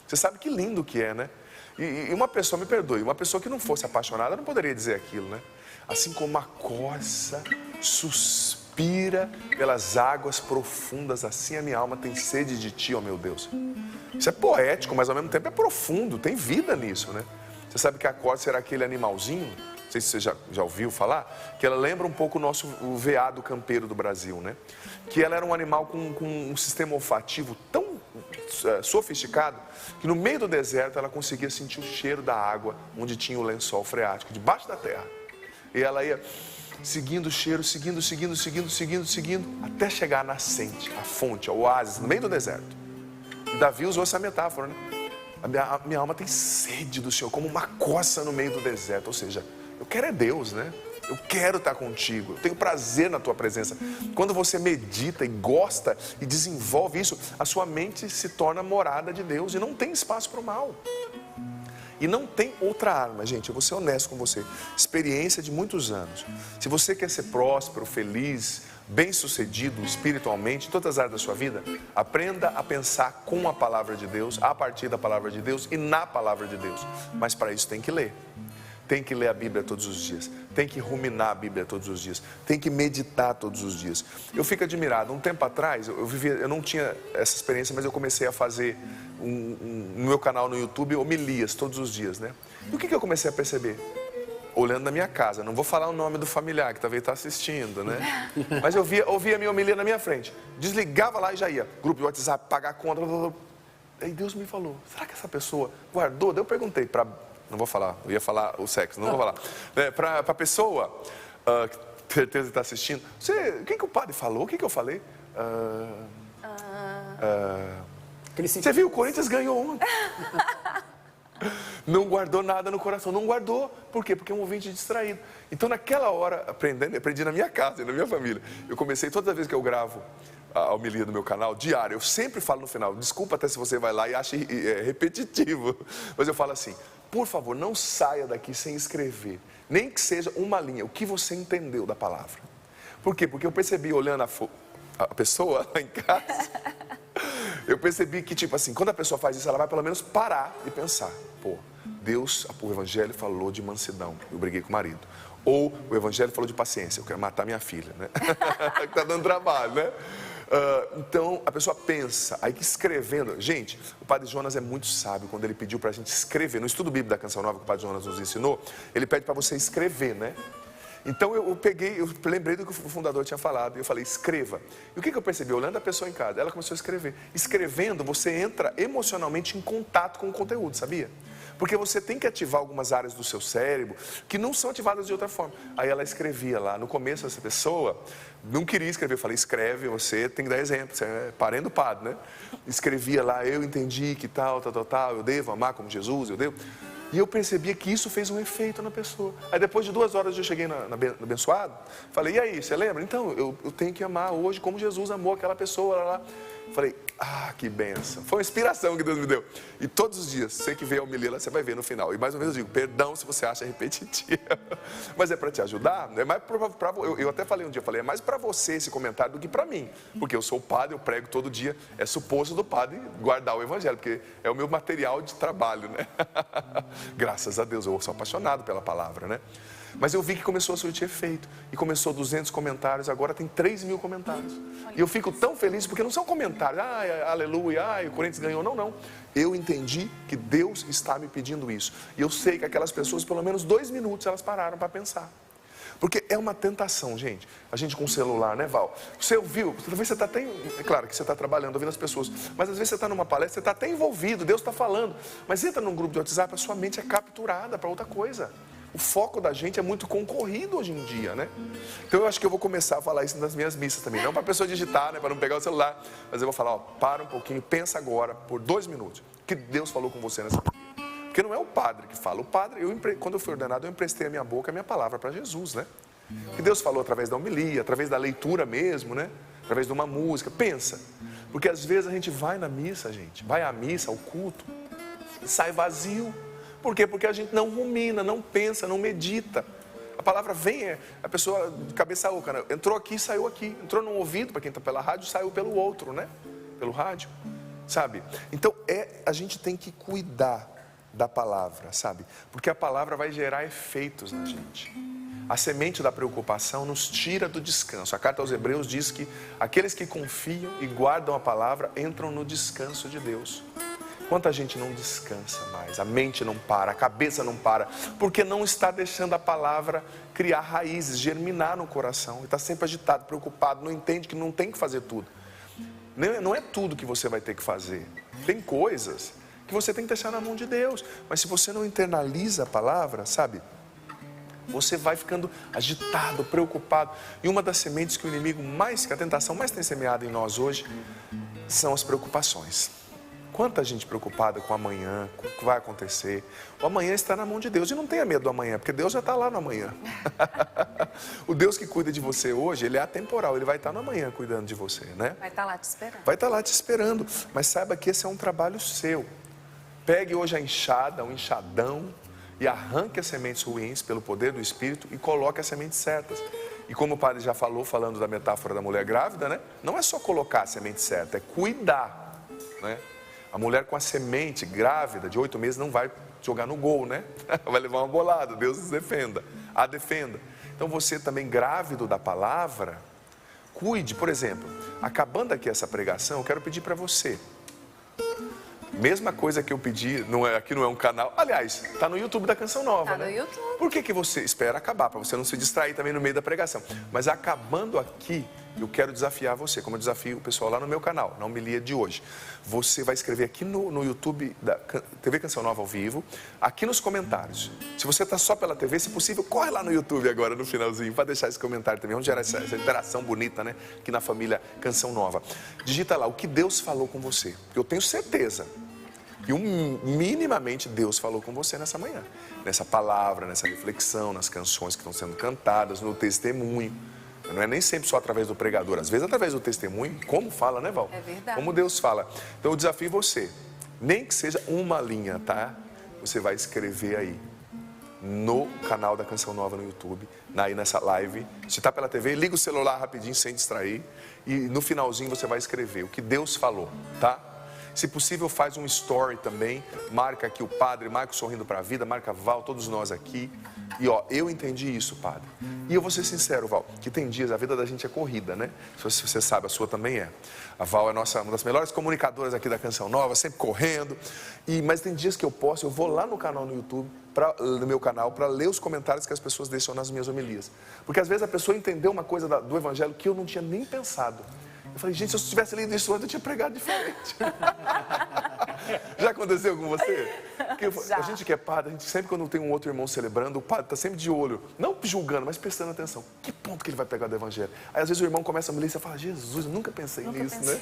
Você sabe que lindo que é, né? E uma pessoa, me perdoe, uma pessoa que não fosse apaixonada não poderia dizer aquilo, né? Assim como a corça suspira pelas águas profundas, assim a minha alma tem sede de ti, ó meu Deus. Isso é poético, mas ao mesmo tempo é profundo, tem vida nisso, né? Você sabe que a corça era aquele animalzinho, não sei se você já ouviu falar, que ela lembra um pouco o veado campeiro do Brasil, né? Que ela era um animal com um sistema olfativo tão sofisticado que no meio do deserto ela conseguia sentir o cheiro da água onde tinha o lençol freático, debaixo da terra. E ela ia seguindo o cheiro, seguindo, até chegar à nascente, à fonte, ao oásis, no meio do deserto. E Davi usou essa metáfora, né? A minha alma tem sede do Senhor, como uma coça no meio do deserto. Ou seja, eu quero é Deus, né? Eu quero estar contigo, eu tenho prazer na tua presença. Quando você medita e gosta e desenvolve isso, a sua mente se torna morada de Deus e não tem espaço para o mal. E não tem outra arma, gente, eu vou ser honesto com você. Experiência de muitos anos. Se você quer ser próspero, feliz, bem-sucedido espiritualmente, em todas as áreas da sua vida, aprenda a pensar com a palavra de Deus, a partir da palavra de Deus e na palavra de Deus. Mas para isso tem que ler. Tem que ler a Bíblia todos os dias, tem que ruminar a Bíblia todos os dias, tem que meditar todos os dias. Eu fico admirado, um tempo atrás, eu não tinha essa experiência, mas eu comecei a fazer no meu canal no YouTube homilias todos os dias, né? E o que eu comecei a perceber? Olhando na minha casa, não vou falar o nome do familiar que talvez está assistindo, né? Mas eu ouvia a minha homilia na minha frente, desligava lá e já ia, grupo de WhatsApp, pagar a conta, aí Deus me falou, será que essa pessoa guardou? Daí eu perguntei para... Não vou falar, eu ia falar o sexo, não vou falar. Para a pessoa, que certeza está assistindo, o que o padre falou? O que eu falei? Você viu, o Corinthians ganhou ontem. Não guardou nada no coração, não guardou. Por quê? Porque é um ouvinte distraído. Então naquela hora, aprendi na minha casa e na minha família. Eu comecei, toda vez que eu gravo a homilia do meu canal, diário, eu sempre falo no final, desculpa até se você vai lá e acha repetitivo, mas eu falo assim, por favor, não saia daqui sem escrever, nem que seja uma linha, o que você entendeu da palavra. Por quê? Porque eu percebi, olhando a pessoa lá em casa, eu percebi que, tipo assim, quando a pessoa faz isso, ela vai pelo menos parar e pensar, pô, Deus, o Evangelho falou de mansidão, eu briguei com o marido. Ou o Evangelho falou de paciência, eu quero matar minha filha, né? Que tá dando trabalho, né? Então a pessoa pensa, aí que escrevendo, gente, o Padre Jonas é muito sábio quando ele pediu para a gente escrever, no estudo bíblico da Canção Nova que o Padre Jonas nos ensinou, ele pede para você escrever, né? Então eu lembrei do que o fundador tinha falado, e eu falei, escreva. E o que eu percebi? Olhando a pessoa em casa, ela começou a escrever. Escrevendo, você entra emocionalmente em contato com o conteúdo, sabia? Porque você tem que ativar algumas áreas do seu cérebro que não são ativadas de outra forma. Aí ela escrevia lá, no começo essa pessoa não queria escrever, eu falei, escreve, você tem que dar exemplo, você é parente do padre, né? Escrevia lá, eu entendi que tal, eu devo amar como Jesus, eu devo... E eu percebia que isso fez um efeito na pessoa. Aí depois de 2 horas eu cheguei no abençoado, falei, e aí, você lembra? Então, eu tenho que amar hoje como Jesus amou aquela pessoa lá. Falei, que bênção. Foi uma inspiração que Deus me deu. E todos os dias, você que vê a homilia lá, você vai ver no final. E mais uma vez eu digo, perdão se você acha repetitivo. Mas é para te ajudar. É mais eu até falei um dia, é mais para você esse comentário do que para mim. Porque eu sou o padre, eu prego todo dia. É suposto do padre guardar o evangelho, porque é o meu material de trabalho, né? Graças a Deus, eu sou apaixonado pela palavra, né? Mas eu vi que começou a surtir efeito. E começou 200 comentários, agora tem 3.000 comentários. E eu fico tão feliz, porque não são comentários, aleluia, o Corinthians ganhou. Não. Eu entendi que Deus está me pedindo isso. E eu sei que aquelas pessoas, pelo menos 2 minutos, elas pararam para pensar. Porque é uma tentação, gente. A gente com o celular, né, Val? Você ouviu, talvez você está até... É claro que você está trabalhando, ouvindo as pessoas. Mas às vezes você está numa palestra, você está até envolvido, Deus está falando. Mas entra num grupo de WhatsApp, a sua mente é capturada para outra coisa. O foco da gente é muito concorrido hoje em dia, né? Então eu acho que eu vou começar a falar isso nas minhas missas também. Não para a pessoa digitar, né? Para não pegar o celular. Mas eu vou falar, para um pouquinho, pensa agora, por 2 minutos. O que Deus falou com você nessa vida? Porque não é o padre que fala. O padre, quando eu fui ordenado, eu emprestei a minha boca, a minha palavra para Jesus, né? Que Deus falou através da homilia, através da leitura mesmo, né? Através de uma música. Pensa. Porque às vezes a gente vai na missa, gente. Vai à missa, ao culto, e sai vazio. Por quê? Porque a gente não rumina, não pensa, não medita. A palavra vem, a pessoa de cabeça oca, né? Entrou aqui, saiu aqui. Entrou num ouvido, para quem está pela rádio, saiu pelo outro, né? Pelo rádio, sabe? Então, a gente tem que cuidar da palavra, sabe? Porque a palavra vai gerar efeitos na gente. A semente da preocupação nos tira do descanso. A carta aos Hebreus diz que aqueles que confiam e guardam a palavra entram no descanso de Deus. Quanta gente não descansa mais, a mente não para, a cabeça não para, porque não está deixando a palavra criar raízes, germinar no coração. Está sempre agitado, preocupado, não entende que não tem que fazer tudo. Não é tudo que você vai ter que fazer. Tem coisas que você tem que deixar na mão de Deus. Mas se você não internaliza a palavra, sabe? Você vai ficando agitado, preocupado. E uma das sementes que o inimigo que a tentação mais tem semeado em nós hoje, são as preocupações. Quanta gente preocupada com o amanhã, com o que vai acontecer. O amanhã está na mão de Deus. E não tenha medo do amanhã, porque Deus já está lá no amanhã. O Deus que cuida de você hoje, Ele é atemporal. Ele vai estar no amanhã cuidando de você, né? Vai estar lá te esperando. Vai estar lá te esperando. Mas saiba que esse é um trabalho seu. Pegue hoje a enxada, um enxadão, e arranque as sementes ruins pelo poder do Espírito e coloque as sementes certas. E como o padre já falou, falando da metáfora da mulher grávida, né? Não é só colocar a semente certa, é cuidar, né? A mulher com a semente grávida de 8 meses não vai jogar no gol, né? Vai levar uma bolada, Deus nos defenda, a defenda. Então você também grávido da palavra, cuide. Por exemplo, acabando aqui essa pregação, eu quero pedir para você. Mesma coisa que eu pedi, aqui não é um canal. Aliás, está no YouTube da Canção Nova, né? Tá no YouTube. Por que você espera acabar? Para você não se distrair também no meio da pregação. Mas acabando aqui, eu quero desafiar você, como eu desafio o pessoal lá no meu canal, na homilia de hoje. Você vai escrever aqui no YouTube da TV Canção Nova ao vivo, aqui nos comentários. Se você está só pela TV, se possível, corre lá no YouTube agora, no finalzinho, para deixar esse comentário também. Vamos gerar essa interação bonita, né? Aqui na família Canção Nova. Digita lá o que Deus falou com você. Porque eu tenho certeza que minimamente Deus falou com você nessa manhã. Nessa palavra, nessa reflexão, nas canções que estão sendo cantadas, no testemunho. Não é nem sempre só através do pregador, às vezes através do testemunho, como fala, né, Val? É verdade. Como Deus fala. Então eu desafio você, nem que seja uma linha, tá? Você vai escrever aí, no canal da Canção Nova no YouTube, aí nessa live. Se está pela TV, liga o celular rapidinho, sem distrair, e no finalzinho você vai escrever o que Deus falou, tá? Se possível, faz um story também, marca aqui o padre, marca o Sorrindo para a Vida, marca Val, todos nós aqui. E ó, eu entendi isso, padre. E eu vou ser sincero, Val, que tem dias, a vida da gente é corrida, né? Se você sabe, a sua também é. A Val é uma das melhores comunicadoras aqui da Canção Nova, sempre correndo. Mas tem dias que eu vou lá no canal no YouTube, no meu canal, para ler os comentários que as pessoas deixam nas minhas homilias. Porque às vezes a pessoa entendeu uma coisa do Evangelho que eu não tinha nem pensado. Eu falei, gente, se eu tivesse lido isso antes, eu tinha pregado diferente. Já aconteceu com você? A gente que é padre, a gente sempre quando tem um outro irmão celebrando, o padre está sempre de olho, não julgando, mas prestando atenção. Que ponto que ele vai pegar do Evangelho? Aí às vezes o irmão começa a me ler e você fala, Jesus, eu nunca pensei nisso, né?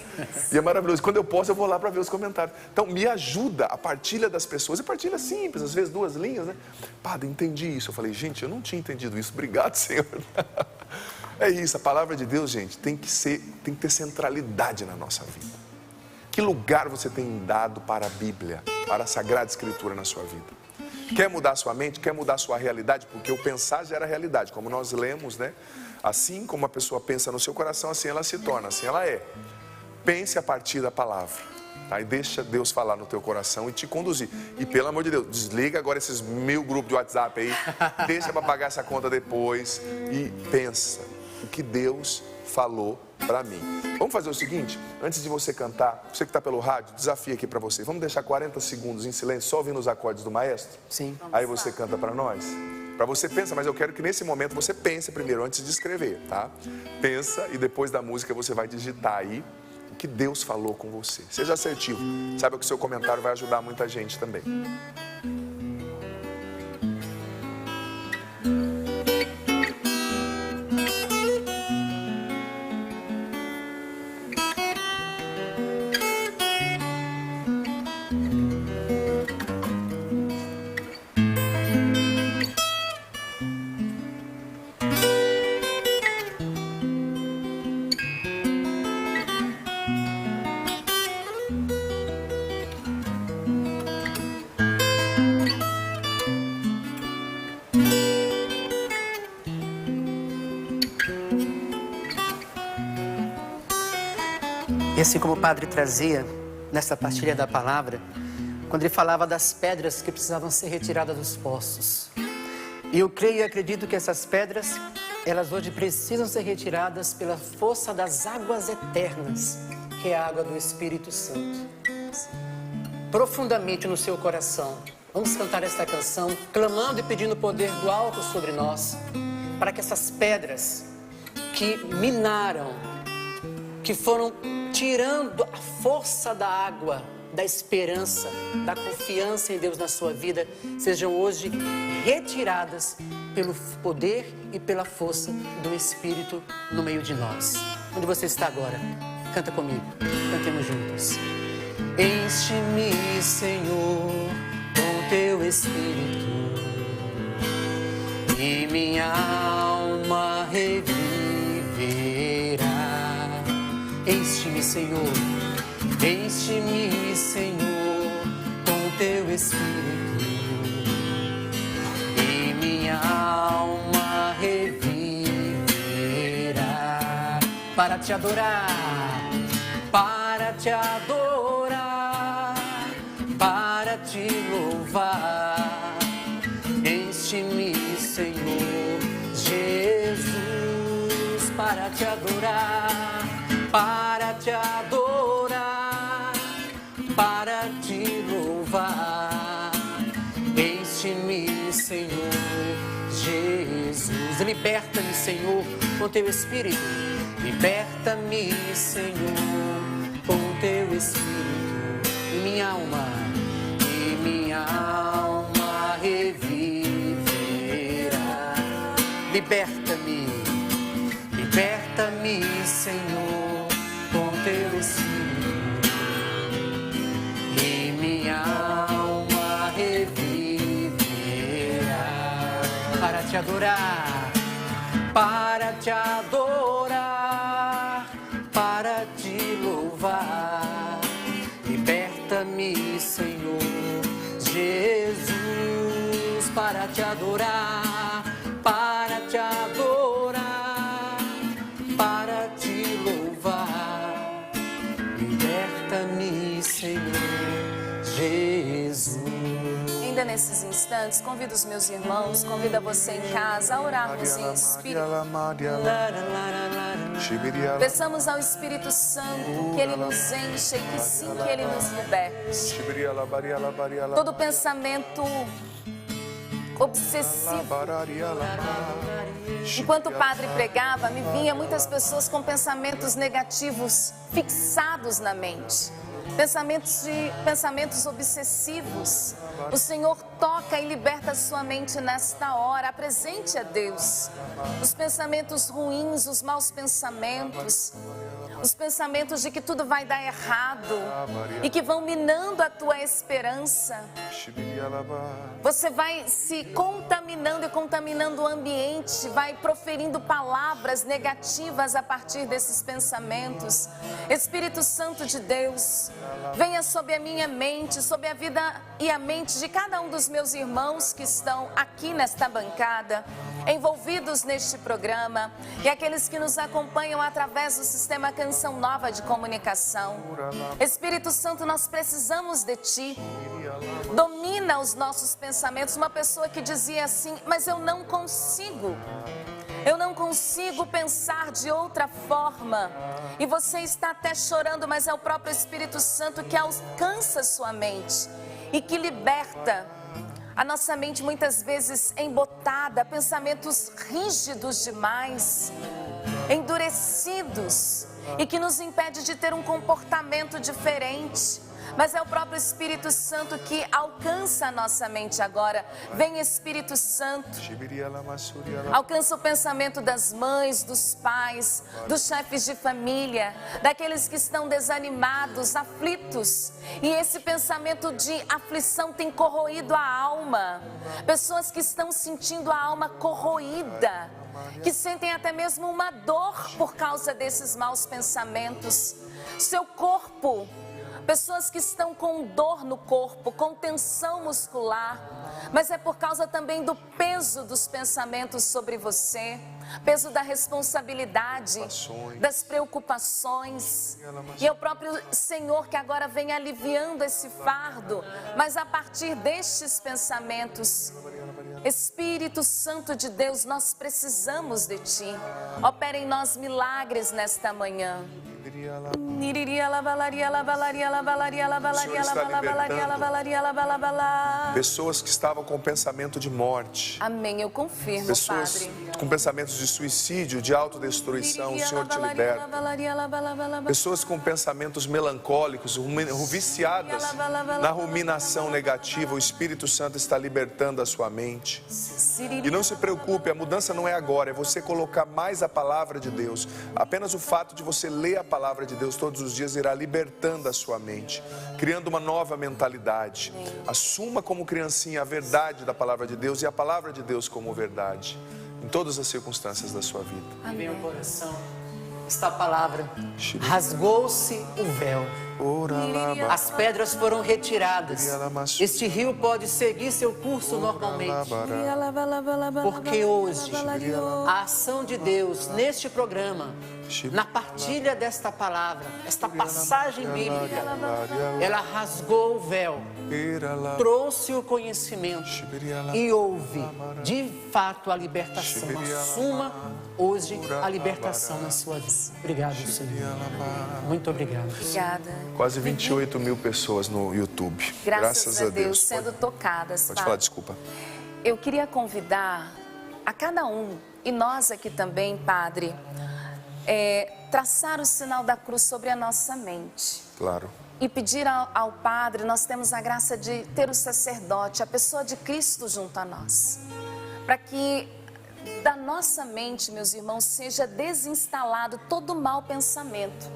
E é maravilhoso. Quando eu posso, eu vou lá para ver os comentários. Então me ajuda a partilha das pessoas, e partilha simples, às vezes 2 linhas, né? Padre, entendi isso. Eu falei, gente, eu não tinha entendido isso. Obrigado, Senhor. É isso, a palavra de Deus, gente, tem que ter centralidade na nossa vida. Que lugar você tem dado para a Bíblia, para a Sagrada Escritura na sua vida? Quer mudar a sua mente? Quer mudar a sua realidade? Porque o pensar gera realidade, como nós lemos, né? Assim como a pessoa pensa no seu coração, assim ela se torna, assim ela é. Pense a partir da palavra, tá? E deixa Deus falar no teu coração e te conduzir. E pelo amor de Deus, desliga agora esses 1000 grupos de WhatsApp aí, deixa para pagar essa conta depois e pensa o que Deus falou para mim. Vamos fazer o seguinte, antes de você cantar, você que está pelo rádio, desafio aqui para você. Vamos deixar 40 segundos em silêncio, só ouvindo os acordes do maestro? Sim. Aí você canta para nós. Para você pensa, mas eu quero que nesse momento você pense primeiro, antes de escrever, tá? Pensa e depois da música você vai digitar aí o que Deus falou com você. Seja assertivo. Saiba que o seu comentário vai ajudar muita gente também. E assim como o padre trazia nessa partilha da palavra, quando ele falava das pedras que precisavam ser retiradas dos poços. E eu creio e acredito que essas pedras, elas hoje precisam ser retiradas pela força das águas eternas, que é a água do Espírito Santo. Profundamente no seu coração, vamos cantar esta canção, clamando e pedindo o poder do alto sobre nós, para que essas pedras que minaram, que foram tirando a força da água, da esperança, da confiança em Deus na sua vida, sejam hoje retiradas pelo poder e pela força do Espírito no meio de nós. Onde você está agora? Canta comigo, cantemos juntos. Enche-me, Senhor, com teu Espírito, e minha alma reviverá. Enche-me, Senhor, enche-me, Senhor, com teu Espírito, e minha alma reviverá. Para te adorar, para te adorar, para te louvar. Enche-me, Senhor Jesus, para te adorar, para te adorar, para te louvar. Enche-me, Senhor Jesus. Liberta-me, Senhor, com teu Espírito. Liberta-me, Senhor, com teu Espírito. E minha alma reviverá. Liberta-me, liberta-me, Senhor, com teu Espírito, e minha alma reviverá. Para te adorar, para te adorar, para te louvar. Liberta-me, Senhor Jesus, para te adorar, para te adorar, para te louvar. Liberta-me, Senhor Jesus. Ainda nesses instantes, convido os meus irmãos, convido você em casa a orarmos em Espírito. Peçamos ao Espírito Santo que Ele nos enche e que sim, que Ele nos liberte. Todo pensamento obsessivo. Enquanto o padre pregava, me vinha muitas pessoas com pensamentos negativos fixados na mente. Pensamentos obsessivos. O Senhor toca e liberta a sua mente nesta hora. Apresente a Deus os pensamentos ruins, os maus pensamentos, os pensamentos de que tudo vai dar errado e que vão minando a tua esperança. Você vai se contaminando e contaminando o ambiente, vai proferindo palavras negativas a partir desses pensamentos. Espírito Santo de Deus, venha sobre a minha mente, sobre a vida e a mente de cada um dos meus irmãos que estão aqui nesta bancada, envolvidos neste programa, e aqueles que nos acompanham através do sistema Canção Nova de Comunicação. Espírito Santo, nós precisamos de Ti. Domina os nossos pensamentos. Uma pessoa que dizia assim: mas eu não consigo pensar de outra forma. E você está até chorando, mas é o próprio Espírito Santo que alcança sua mente e que liberta a nossa mente, muitas vezes embotada, pensamentos rígidos demais, endurecidos, e que nos impede de ter um comportamento diferente. Mas é o próprio Espírito Santo que alcança a nossa mente agora. Vem, Espírito Santo. Alcança o pensamento das mães, dos pais, dos chefes de família, daqueles que estão desanimados, aflitos. E esse pensamento de aflição tem corroído a alma. Pessoas que estão sentindo a alma corroída, que sentem até mesmo uma dor por causa desses maus pensamentos. Seu corpo, pessoas que estão com dor no corpo, com tensão muscular, mas é por causa também do peso dos pensamentos sobre você, peso da responsabilidade, das preocupações. E é o próprio Senhor que agora vem aliviando esse fardo, mas a partir destes pensamentos. Espírito Santo de Deus, nós precisamos de Ti. Opera em nós milagres nesta manhã. Pessoas que estavam com pensamento de morte. Amém, eu confirmo, Pessoas Padre. com pensamentos de suicídio, de autodestruição, o Senhor te liberta. Pessoas com pensamentos melancólicos, viciadas na ruminação negativa, o Espírito Santo está libertando a sua mente. E não se preocupe, a mudança não é agora, é você colocar mais a palavra de Deus. Apenas o fato de você ler a palavra de Deus todos os dias irá libertando a sua mente, criando uma nova mentalidade. Assuma como criancinha a verdade da palavra de Deus e a palavra de Deus como verdade, em todas as circunstâncias da sua vida. Amém. Meu coração, esta palavra, rasgou-se o véu. As pedras foram retiradas. Este rio pode seguir seu curso normalmente. Porque hoje, a ação de Deus neste programa, na partilha desta palavra, esta passagem bíblica, ela rasgou o véu, trouxe o conhecimento e houve, de fato, a libertação. Assuma hoje a libertação na sua vida. Obrigado, Senhor. Muito obrigado. Obrigada. Quase 28 mil pessoas no YouTube. Graças a Deus sendo tocadas. Pode falar, desculpa. Eu queria convidar a cada um, e nós aqui também, Padre, traçar o sinal da cruz sobre a nossa mente. Claro. E pedir ao Padre, nós temos a graça de ter o sacerdote, a pessoa de Cristo junto a nós. Para que da nossa mente, meus irmãos, seja desinstalado todo mau pensamento.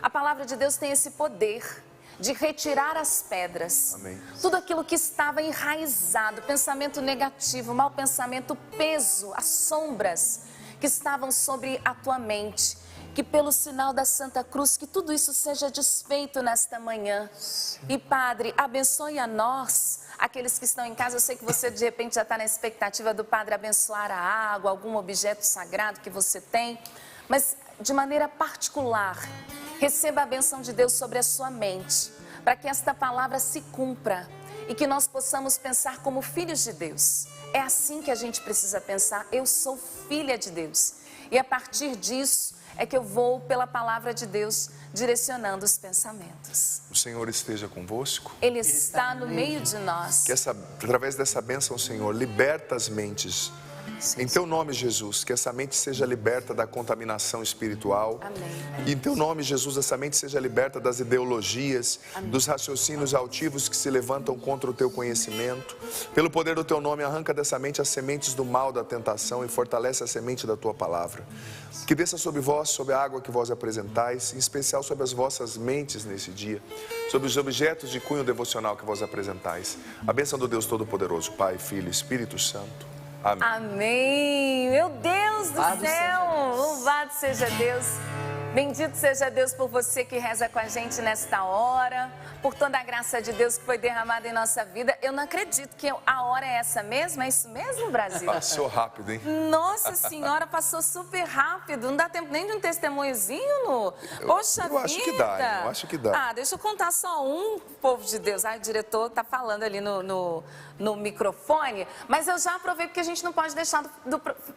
A palavra de Deus tem esse poder de retirar as pedras. Amém. Tudo aquilo que estava enraizado, pensamento negativo, mau pensamento, peso, as sombras que estavam sobre a tua mente. Que pelo sinal da Santa Cruz, que tudo isso seja desfeito nesta manhã. E Padre, abençoe a nós, aqueles que estão em casa. Eu sei que você de repente já está na expectativa do Padre abençoar a água, algum objeto sagrado que você tem. Mas de maneira particular, receba a bênção de Deus sobre a sua mente, para que esta palavra se cumpra e que nós possamos pensar como filhos de Deus. É assim que a gente precisa pensar. Eu sou filha de Deus. E a partir disso é que eu vou, pela palavra de Deus, direcionando os pensamentos. O Senhor esteja convosco. Ele está no meio de nós. Que através dessa bênção, Senhor, liberta as mentes. Em teu nome, Jesus, que essa mente seja liberta da contaminação espiritual. Amém. E em teu nome, Jesus, essa mente seja liberta das ideologias, dos raciocínios altivos que se levantam contra o teu conhecimento. Pelo poder do teu nome, arranca dessa mente as sementes do mal, da tentação e fortalece a semente da tua palavra. Que desça sobre vós, sobre a água que vós apresentais, em especial sobre as vossas mentes nesse dia, sobre os objetos de cunho devocional que vós apresentais. A bênção do Deus Todo-Poderoso, Pai, Filho e Espírito Santo. Amém. Amém. Meu Deus do céu. Louvado seja Deus. Bendito seja Deus por você que reza com a gente nesta hora, por toda a graça de Deus que foi derramada em nossa vida. Eu não acredito que a hora é essa mesmo, é isso mesmo, Brasil? Passou rápido, hein? Nossa Senhora, passou super rápido. Não dá tempo nem de um testemunhozinho, Lu. Poxa vida. Eu acho que dá, eu acho que dá. Ah, deixa eu contar só um, povo de Deus. Ah, o diretor tá falando ali no microfone, mas eu já aprovei porque a gente não pode deixar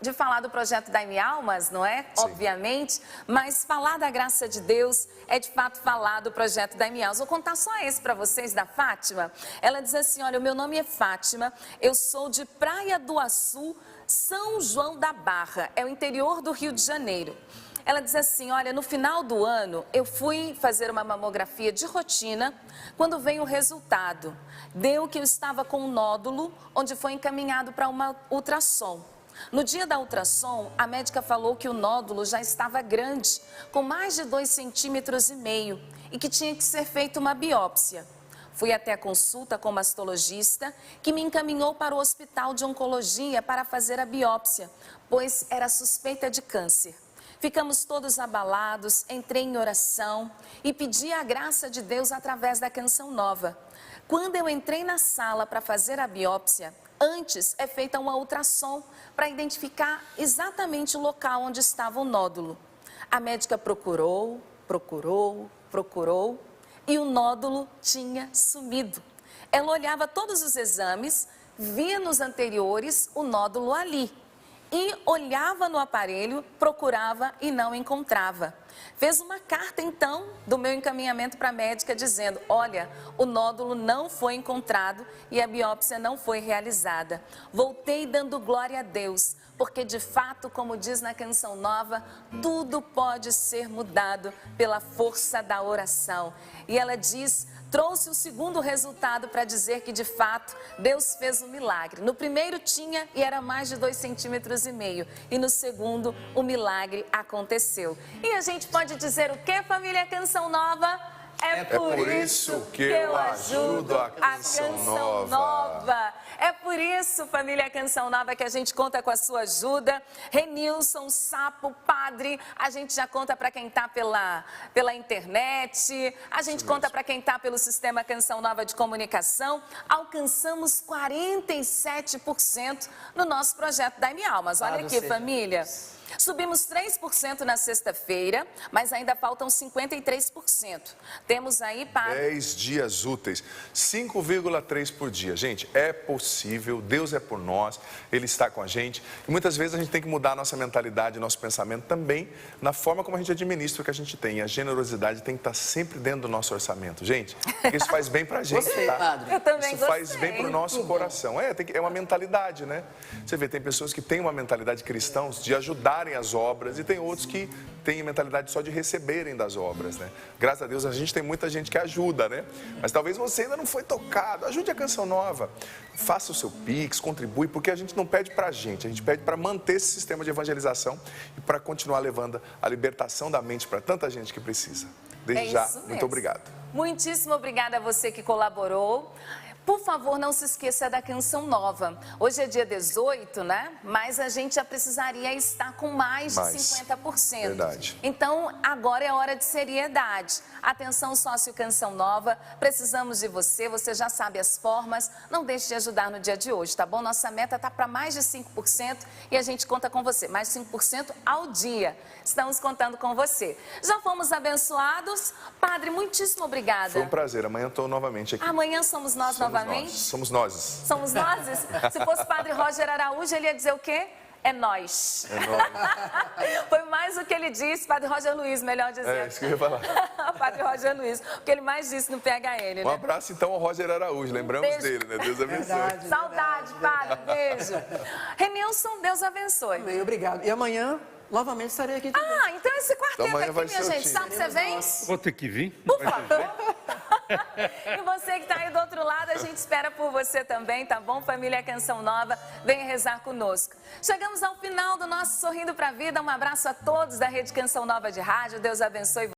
de falar do projeto Dai-me Almas, não é? Sim. Obviamente, mas falar da graça de Deus é de fato falar do projeto Dai-me Almas. Vou contar só esse para vocês da Fátima. Ela diz assim, olha, o meu nome é Fátima, eu sou de Praia do Açu, São João da Barra, é o interior do Rio de Janeiro. Ela diz assim, olha, no final do ano eu fui fazer uma mamografia de rotina, quando veio o resultado, deu que eu estava com um nódulo, onde foi encaminhado para uma ultrassom. No dia da ultrassom, a médica falou que o nódulo já estava grande, com mais de 2,5 centímetros e que tinha que ser feita uma biópsia. Fui até a consulta com o mastologista, que me encaminhou para o hospital de oncologia para fazer a biópsia, pois era suspeita de câncer. Ficamos todos abalados, entrei em oração e pedi a graça de Deus através da Canção Nova. Quando eu entrei na sala para fazer a biópsia, antes é feita uma ultrassom para identificar exatamente o local onde estava o nódulo. A médica procurou e o nódulo tinha sumido. Ela olhava todos os exames, via nos anteriores o nódulo ali. E olhava no aparelho, procurava e não encontrava. Fez uma carta, então, do meu encaminhamento para a médica, dizendo, olha, o nódulo não foi encontrado e a biópsia não foi realizada. Voltei dando glória a Deus, porque de fato, como diz na Canção Nova, tudo pode ser mudado pela força da oração. E ela diz, trouxe o segundo resultado para dizer que de fato Deus fez um milagre. No primeiro tinha e era mais de 2,5 centímetros e no segundo o milagre aconteceu. E a gente pode dizer o que, família Canção Nova? É por isso que eu ajudo a Canção Nova. É por isso, família Canção Nova, que a gente conta com a sua ajuda. Renilson, Sapo, Padre, a gente já conta para quem está pela internet, a gente conta para quem está pelo Sistema Canção Nova de Comunicação. Alcançamos 47% no nosso projeto Dai-me Almas. Olha aqui, família. Subimos 3% na sexta-feira, mas ainda faltam 53%. Temos aí para 10 dias úteis, 5,3 por dia. Gente, é possível, Deus é por nós, Ele está com a gente. E muitas vezes a gente tem que mudar a nossa mentalidade, nosso pensamento também, na forma como a gente administra o que a gente tem. E a generosidade tem que estar sempre dentro do nosso orçamento. Gente, isso faz bem pra gente, tá? Padre. Eu também Isso faz bem pro nosso coração. É uma mentalidade, né? Você vê, tem pessoas que têm uma mentalidade cristãos de ajudarem as obras e tem outros que têm a mentalidade só de receberem das obras, né? Graças a Deus a gente tem muita gente que ajuda, né? Mas talvez você ainda não foi tocado. Ajude a Canção Nova. Faça o seu Pix, contribui, porque a gente não pede pra gente, a gente pede para manter esse sistema de evangelização e para continuar levando a libertação da mente para tanta gente que precisa. Desde já, muito obrigado. Muitíssimo obrigada a você que colaborou. Por favor, não se esqueça da Canção Nova. Hoje é dia 18, né? Mas a gente já precisaria estar com mais de 50%. Verdade. Então, agora é hora de seriedade. Atenção, sócio Canção Nova, precisamos de você, você já sabe as formas. Não deixe de ajudar no dia de hoje, tá bom? Nossa meta está para mais de 5% e a gente conta com você. Mais 5% ao dia. Estamos contando com você. Já fomos abençoados. Padre, muitíssimo obrigada. Foi um prazer. Amanhã estou novamente aqui. Amanhã somos nós novamente? Somos nós. Somos nós? Se fosse Padre Roger Araújo, ele ia dizer o quê? É nós. É nós. Foi mais o que ele disse, Padre Roger Luiz, melhor dizer. É isso que eu ia falar. Padre Roger Luiz, o que ele mais disse no PHN, né? Um abraço então ao Roger Araújo, lembramos Beijo. dele, né? Deus abençoe. Verdade. Saudade, Padre, beijo. Renilson, Deus abençoe. Bem, obrigado. E amanhã, novamente, estarei aqui também. Ah, então esse quarteto Então amanhã aqui, vai minha ser o gente, time. sabe que você vem? Vou ter que vir. Por favor. E você que está aí do outro lado, a gente espera por você também, tá bom? Família Canção Nova, venha rezar conosco. Chegamos ao final do nosso Sorrindo para a Vida. Um abraço a todos da Rede Canção Nova de Rádio. Deus abençoe.